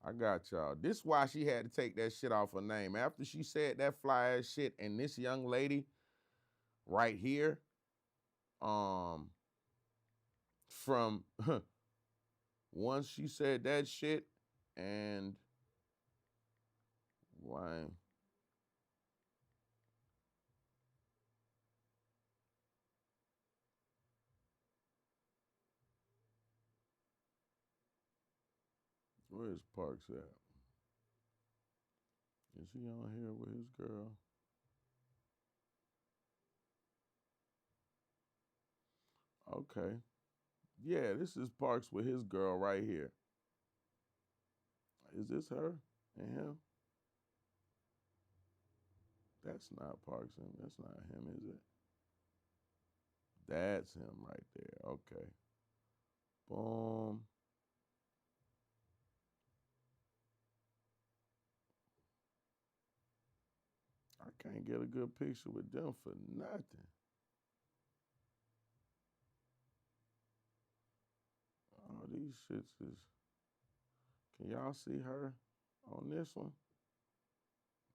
I got y'all. This why she had to take that shit off her name. After she said that fly ass shit, and this young lady right here, from once she said that shit, and why? Where's Parks at? Is he on here with his girl? Okay. Yeah, this is Parks with his girl right here. Is this her and him? That's not Parks and that's not him, is it? That's him right there. Okay. Boom. I can't get a good picture with them for nothing. Oh, these shits is. Can y'all see her on this one?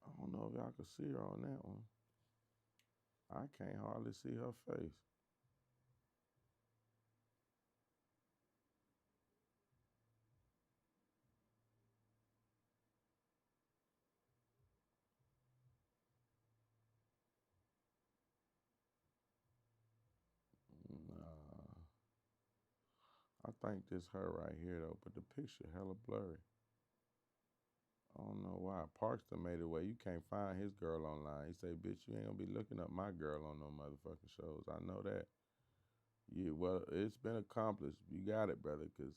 I don't know if y'all can see her on that one. I can't hardly see her face. Nah. I think this her right here though, but the picture hella blurry. I don't know why. Parks done made it where you can't find his girl online. He say, bitch, you ain't gonna be looking up my girl on no motherfucking shows. I know that. Yeah, well, it's been accomplished. You got it, brother, because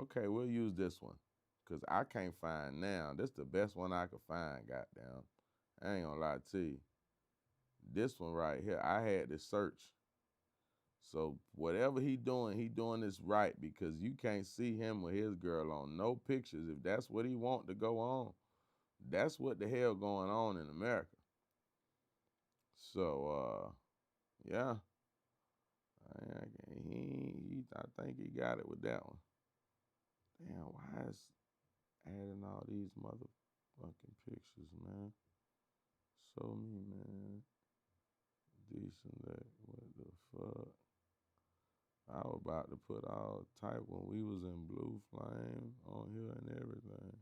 okay, we'll use this one. Because I can't find now. This the best one I could find, goddamn. I ain't gonna lie to you. This one right here, I had to search. So whatever he doing this right because you can't see him with his girl on no pictures. If that's what he want to go on, that's what the hell going on in America. So yeah, I think he got it with that one. Damn, why is adding all these motherfucking pictures, man? Show me, man. Decent that. What the fuck? I was about to put all type when we was in Blue Flame on here and everything.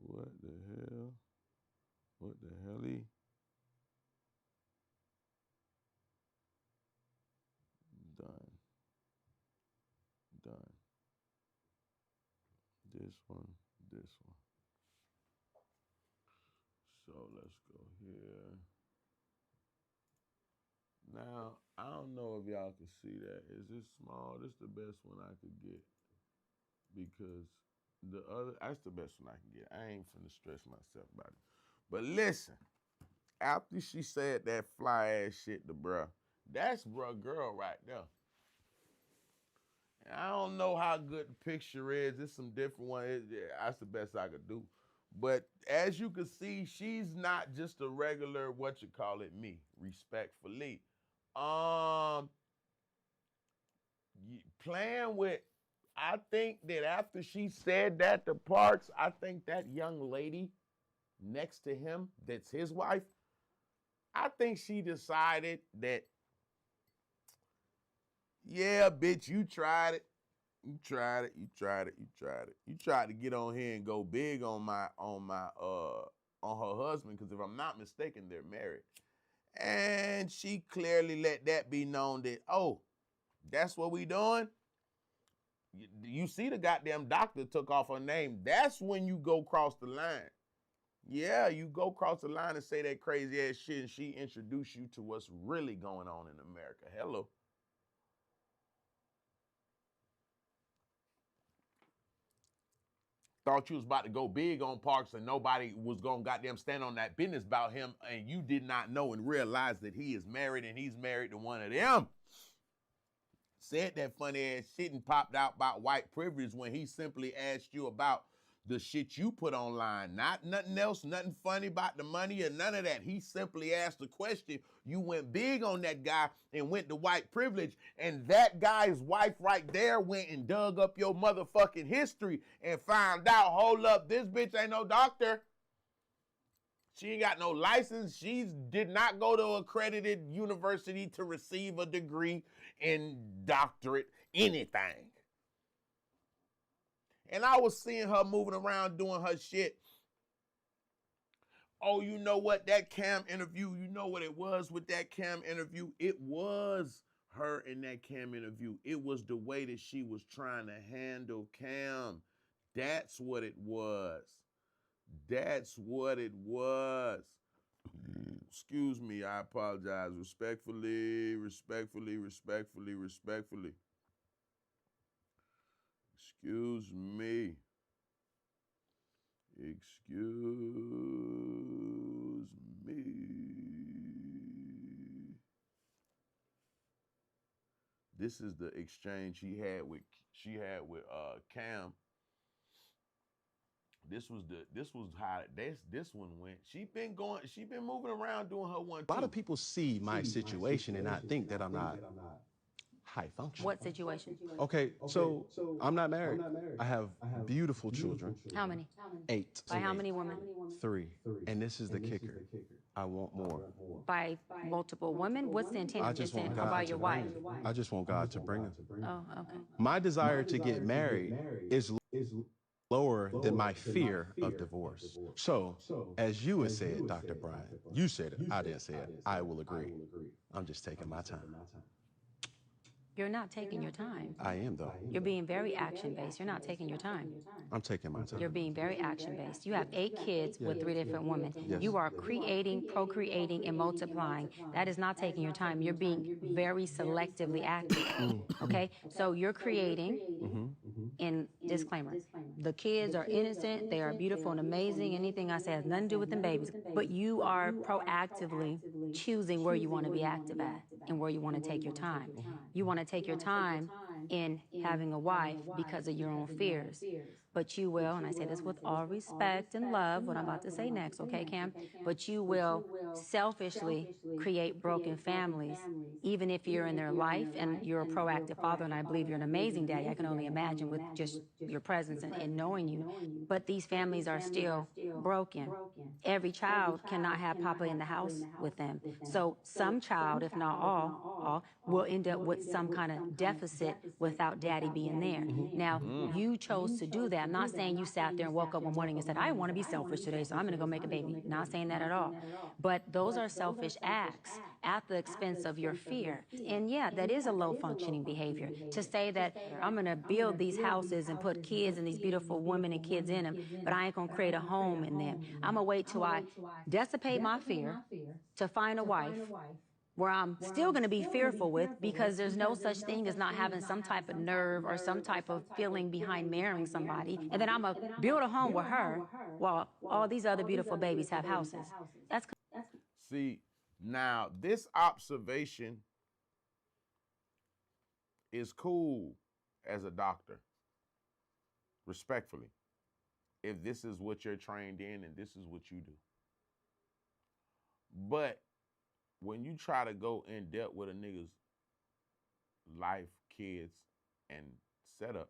What the hell? What the helly? Done. Done. This one. This one. So let's go here. Now, I don't know if y'all can see that. Is this small? This the best one I could get. Because that's the best one I can get. I ain't finna stress myself about it. But listen, after she said that fly ass shit to bruh, that's bruh girl right there. And I don't know how good the picture is. It's some different one. That's the best I could do. But as you can see, she's not just a regular, what you call it, me, respectfully. Um, playing with, I think that after she said that to Parks, I think that young lady next to him, that's his wife, I think she decided that, yeah, bitch, you tried it. You tried it. You tried it. You tried it. You tried to get on here and go big on her husband, because if I'm not mistaken, they're married. And she clearly let that be known that, oh, that's what we doing? You see the goddamn doctor took off her name. That's when you go cross the line. Yeah, you go cross the line and say that crazy ass shit, and she introduced you to what's really going on in America. Hello. Thought you was about to go big on Parks and nobody was gonna goddamn stand on that business about him, and you did not know and realize that he is married and he's married to one of them. Said that funny ass shit and popped out about white privilege when he simply asked you about the shit you put online. Not nothing else, nothing funny about the money or none of that. He simply asked the question. You went big on that guy and went to white privilege, and that guy's wife right there went and dug up your motherfucking history and found out, hold up, this bitch ain't no doctor. She ain't got no license. She did not go to an accredited university to receive a degree in doctorate, anything. And I was seeing her moving around doing her shit. Oh, you know what? That Cam interview, you know what it was with that Cam interview? It was her in that Cam interview. It was the way that she was trying to handle Cam. That's what it was. That's what it was. Excuse me, I apologize. Respectfully, respectfully, respectfully, respectfully. Excuse me. Excuse me. This is the exchange she had with Cam. This was how this one went. She been moving around doing her one too. A lot of people see my situation and not think that I'm not high functioning. What situation? Okay, so I'm not married. I have beautiful children. How many? 8. By how many women? 3. And this is the kicker. I want more. By multiple women? What's the intent I of just this? want Or God by to your bring wife? them. I just want God to bring them. Oh, okay. My desire to get married is lower than my fear of divorce. So, as you had said, Dr. Brian, you said it, I didn't say it, I will agree. I'm just taking my time. You're not taking your time. I am, though. You're being very action-based. You're not taking your time. I'm taking my time. You're being very action-based. You have 8 kids with 3 different women. Yes. You are creating, procreating, and multiplying. That is not taking your time. You're being very selectively active, okay? So you're creating, and disclaimer, the kids are innocent, they are beautiful and amazing. Anything I say has nothing to do with them babies. But you are proactively choosing where you want to be active at and where you want to take your time. You want to take your time in having a wife because of your own fears. But you will, and I say this with all respect and love, what I'm about to say next, okay, Cam? But you will selfishly create broken families, even if you're in their life and you're a proactive father, and I believe you're an amazing daddy. I can only imagine with just your presence and knowing you. But these families are still broken. Every child cannot have Papa in the house with them. So some child, if not all will end up with some kind of deficit without daddy being there. Now, you chose to do that. I'm not saying you sat there and woke up one morning and said, I want to be selfish today, so I'm going to go make a baby. Not saying that at all. But those are selfish acts at the expense of your fear. And yeah, that is a low functioning behavior. To say that I'm going to build these houses and put kids and these beautiful women and kids in them, but I ain't going to create a home in them. I'm going to wait till I dissipate my fear to find a wife where I'm still going to be fearful with, because there's no such thing as not having some type of nerve or some type of feeling behind marrying somebody. And then I'm going to build a home with her while all these other beautiful babies have houses. That's See, now this observation is cool as a doctor, respectfully, if this is what you're trained in and this is what you do. But when you try to go in depth with a nigga's life, kids, and setup.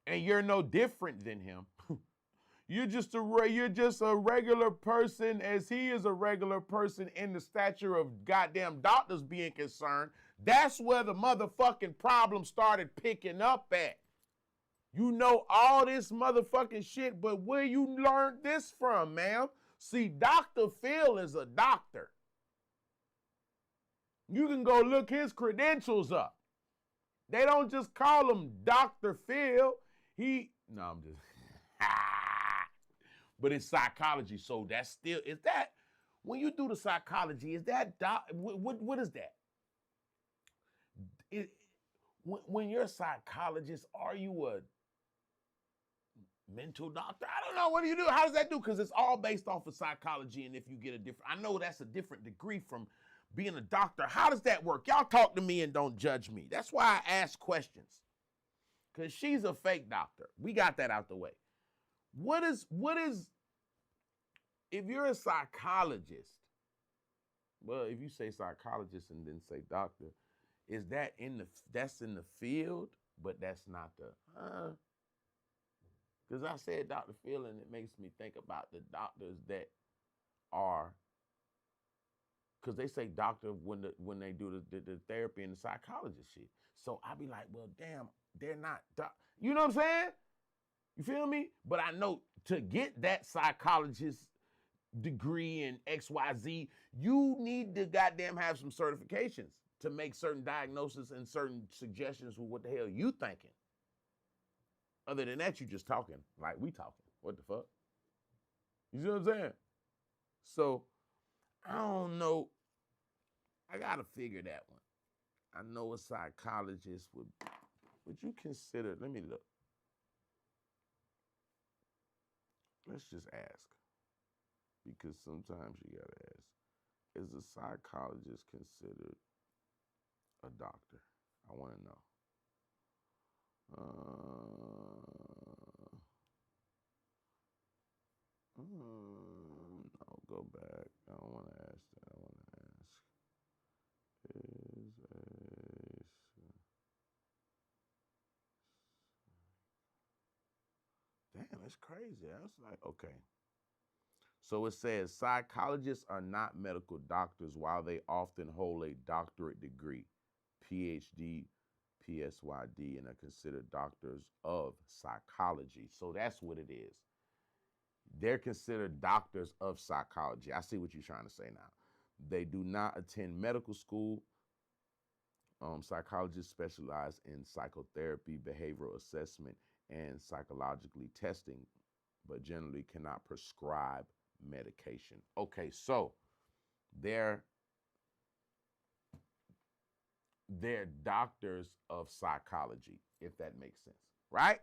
And you're no different than him. You're just a regular person as he is a regular person in the stature of goddamn doctors being concerned. That's where the motherfucking problem started picking up at. You know all this motherfucking shit, but where you learned this from, ma'am? See, Dr. Phil is a doctor. You can go look his credentials up. They don't just call him Dr. Phil. I'm just, but it's psychology, so that's still, is that, when you do the psychology, is that, what is that? When you're a psychologist, are you a mental doctor? I don't know. What do you do? How does that do? Because it's all based off of psychology. And if you get a different, I know that's a different degree from being a doctor. How does that work? Y'all talk to me and don't judge me. That's why I ask questions. Because she's a fake doctor. We got that out the way. What is, if you're a psychologist, well, if you say psychologist and then say doctor, is that that's in the field, but that's not the, because I said Dr. Phil, and it makes me think about the doctors that are, because they say doctor when they do the therapy and the psychologist shit. So I be like, well, damn, they're not you know what I'm saying? You feel me? But I know to get that psychologist degree in XYZ, you need to goddamn have some certifications to make certain diagnoses and certain suggestions for what the hell you thinking. Other than that, you just talking like we talking. What the fuck? You see what I'm saying? So, I don't know. I gotta figure that one. I know a psychologist would you consider, let me look. Let's just ask. Because sometimes you gotta ask. Is a psychologist considered a doctor? I wanna know. I'll go back. I don't want to ask that. I want to ask. Damn, that's crazy. That's like, okay. So it says psychologists are not medical doctors while they often hold a doctorate degree, PhD, PsyD, and are considered doctors of psychology. So that's what it is. They're considered doctors of psychology. I see what you're trying to say now. They do not attend medical school. Psychologists specialize in psychotherapy, behavioral assessment, and psychologically testing, but generally cannot prescribe medication. Okay, so they're doctors of psychology, if that makes sense, right?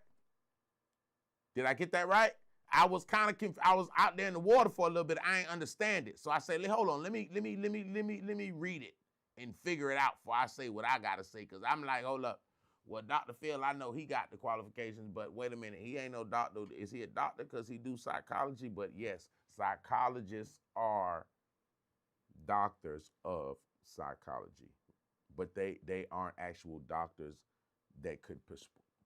Did I get that right? I was kind of I was out there in the water for a little bit. I ain't understand it, so I said, "Hold on, let me read it and figure it out before I say what I gotta say." Because I'm like, hold up. Well, Dr. Phil, I know he got the qualifications, but wait a minute, he ain't no doctor. Is he a doctor because he do psychology? But yes, psychologists are doctors of psychology, but they aren't actual doctors that could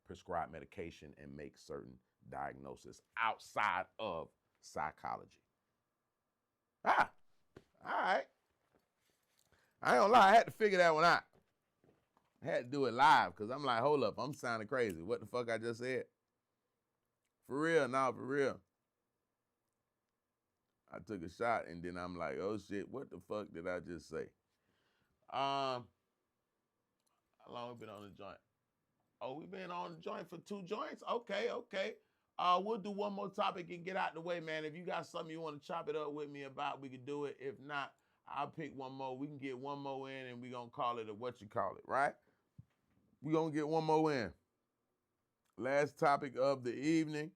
prescribe medication and make certain diagnosis outside of psychology. All right. I ain't gonna lie, I had to figure that one out. I had to do it live because I'm like, hold up, I'm sounding crazy. What the fuck I just said? For real, nah, for real. I took a shot and then I'm like, oh shit, what the fuck did I just say? How long we been on the joint? Oh, we've been on the joint for 2 joints? Okay. We'll do one more topic and get out the way, man. If you got something you want to chop it up with me about, we can do it. If not, I'll pick one more. We can get one more in and we're going to call it a right? We're going to get one more in. Last topic of the evening.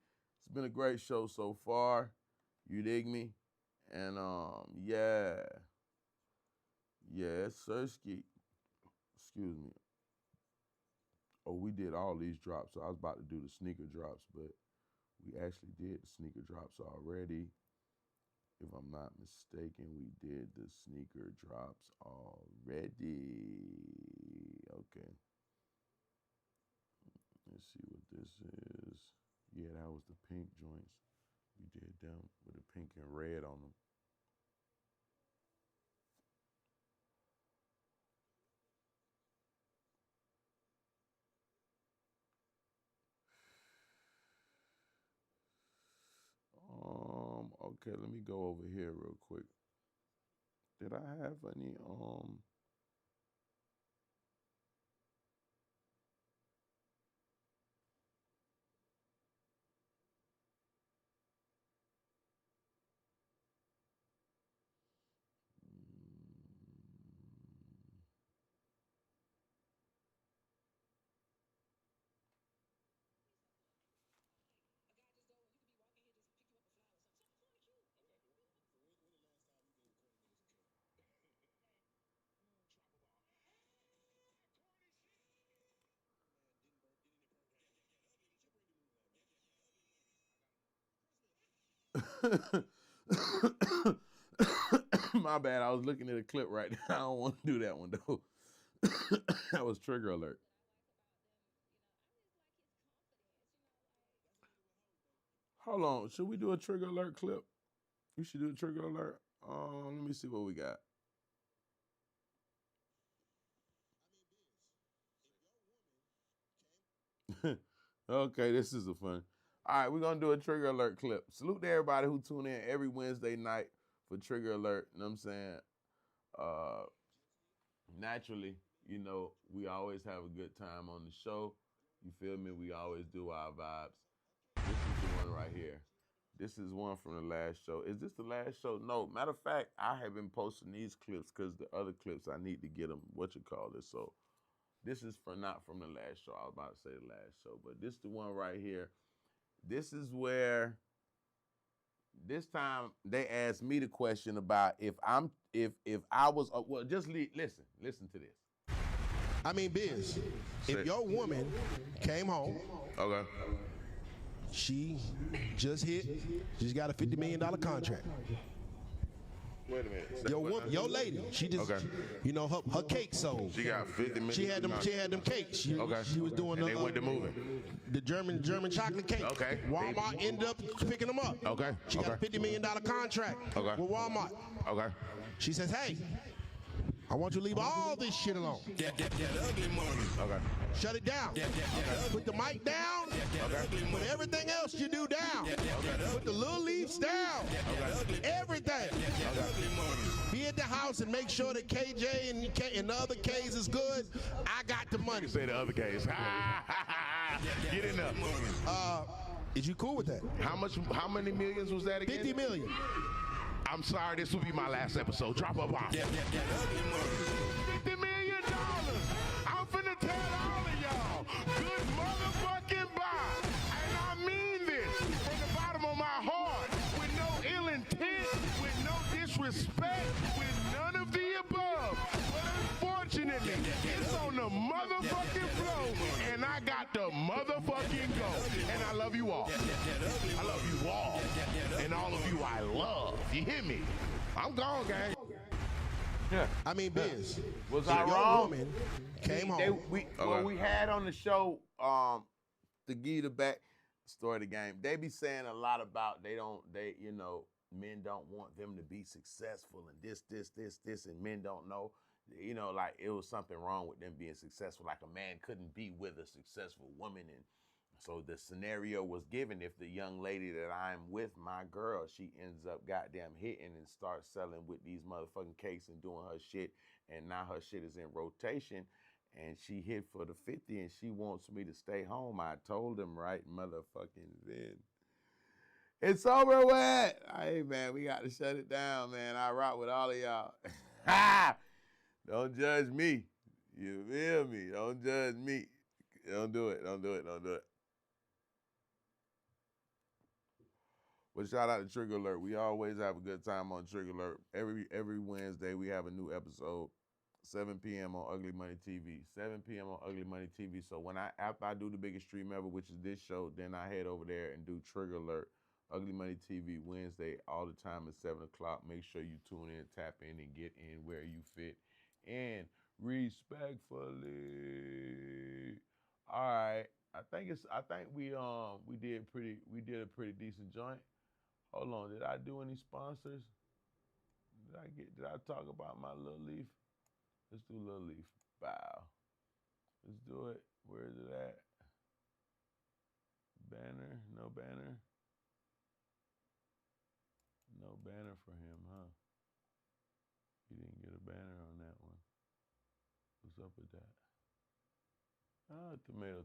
It's been a great show so far. You dig me? And yeah, Sirski. Excuse me. Oh, we did all these drops. So I was about to do the sneaker drops, but we actually did the sneaker drops already. If I'm not mistaken, we did the sneaker drops already. Okay. Let's see what this is. Yeah, that was the pink joints. We did them with the pink and red on them. Okay, let me go over here real quick. Did I have any My bad. I was looking at a clip right now. I don't want to do that one though. That was trigger alert. Hold on. Should we do a trigger alert clip? We should do a trigger alert. Let me see what we got. Okay, this is a fun. All right, we're gonna do a trigger alert clip. Salute to everybody who tune in every Wednesday night for trigger alert. You know what I'm saying? Naturally, you know, we always have a good time on the show. You feel me? We always do our vibes. This is the one right here. This is one from the last show. Is this the last show? No. Matter of fact, I have been posting these clips because the other clips I need to get them. What you call this? So this is not from the last show. I was about to say the last show, but this is the one right here. This is where this time they asked me the question about if I was well. Just listen to this. I mean, Biz, if your woman came home, Okay. she just got a $50 million contract. Wait a minute. Your lady, she just, Okay. you know, her cake sold. She got 50 million. She had them cakes. She was doing and they went to moving. the German chocolate cake. Okay. Walmart ended up picking them up. Okay. She got a $50 million contract with Walmart. Okay. She says, hey, I want you to leave all this shit alone. That ugly money. Okay. Shut it down. Put the mic down. Put everything else you do down. Put the little leaves down. Everything. Be at the house and make sure that KJ and the other K's is good. I got the money. Say the other case. Get in there. Is you cool with that? How many millions was that again? 50 million. I'm sorry, this will be my last episode. Drop a bomb. $50 million. I'm finna tell all of y'all. Good motherfucking buy. And I mean this from the bottom of my heart. With no ill intent, with no disrespect, with none of the above. But unfortunately, it's on the motherfucking flow. And I got the motherfucking go. And I love you all. I love you all. And all of you I love. You hear me? I'm gone, gang. Yeah. I mean, Biz. Was if I your wrong? woman came home. We had on the show, to give you the back story of the game, they be saying a lot about men don't want them to be successful and this, and men don't know. You know, like it was something wrong with them being successful. Like a man couldn't be with a successful woman. And so the scenario was given if the young lady that I'm with, my girl, she ends up goddamn hitting and starts selling with these motherfucking cakes and doing her shit. And now her shit is in rotation and she hit for the 50 and she wants me to stay home. I told him right motherfucking then. It's over with. Hey, man, we got to shut it down, man. I rock with all of y'all. Don't judge me. You feel me? Don't judge me. Don't do it. Don't do it. Don't do it. But shout out to Trigger Alert. We always have a good time on Trigger Alert. Every Wednesday we have a new episode. 7 p.m. on Ugly Money TV. 7 p.m. on Ugly Money TV. So after I do the biggest stream ever, which is this show, then I head over there and do Trigger Alert. Ugly Money TV Wednesday all the time at 7 o'clock. Make sure you tune in, tap in, and get in where you fit. And respectfully. All right. I think we did a pretty decent joint. Hold on, did I do any sponsors? Did I talk about my Little Leaf? Let's do Little Leaf. Bow. Let's do it. Where is it at? Banner, no banner. No banner for him, huh? He didn't get a banner on that one. What's up with that? Tomato.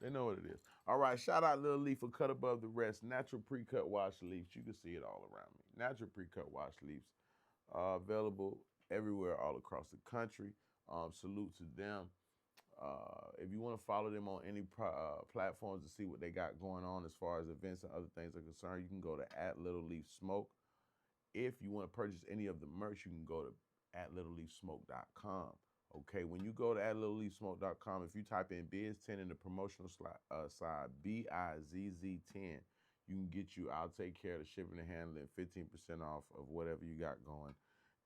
They know what it is. All right, shout out Lil Leaf for Cut Above the Rest. Natural pre-cut wash leaves. You can see it all around me. Natural pre-cut wash leaves. Available everywhere all across the country. Salute to them. If you want to follow them on any platforms to see what they got going on as far as events and other things are concerned, you can go to @LittleLeafSmoke. If you want to purchase any of the merch, you can go to @LittleLeafSmoke.com. Okay, when you go to @LittleLeafSmoke.com, if you type in Biz10 in the promotional side, BIZZ10, you can get you, I'll take care of the shipping and handling, 15% off of whatever you got going.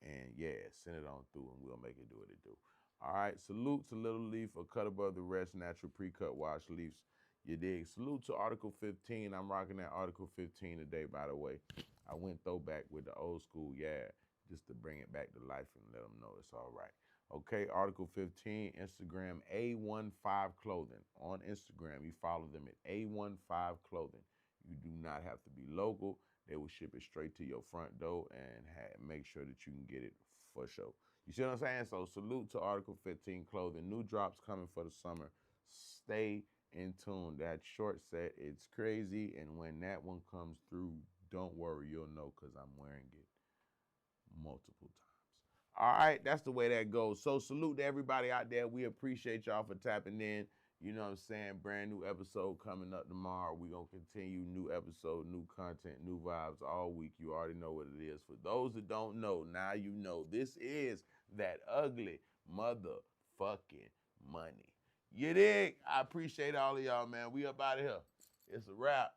And yeah, send it on through and we'll make it do what it do. All right, salute to Little Leaf for Cut Above the Rest, natural pre-cut wash leaves. You dig? Salute to Article 15. I'm rocking that Article 15 today, by the way. I went throwback with the old school, just to bring it back to life and let them know it's all right. Okay, Article 15, Instagram, A15 Clothing. On Instagram, you follow them at A15 Clothing. You do not have to be local. They will ship it straight to your front door and make sure that you can get it for sure. You see what I'm saying? So salute to Article 15 Clothing. New drops coming for the summer. Stay in tune. That short set, it's crazy. And when that one comes through, don't worry, you'll know because I'm wearing it multiple times. All right, that's the way that goes. So salute to everybody out there. We appreciate y'all for tapping in. You know what I'm saying? Brand new episode coming up tomorrow. We're going to continue new episode, new content, new vibes all week. You already know what it is. For those that don't know, now you know. This is that ugly motherfucking money. You dig? I appreciate all of y'all, man. We up out of here. It's a wrap.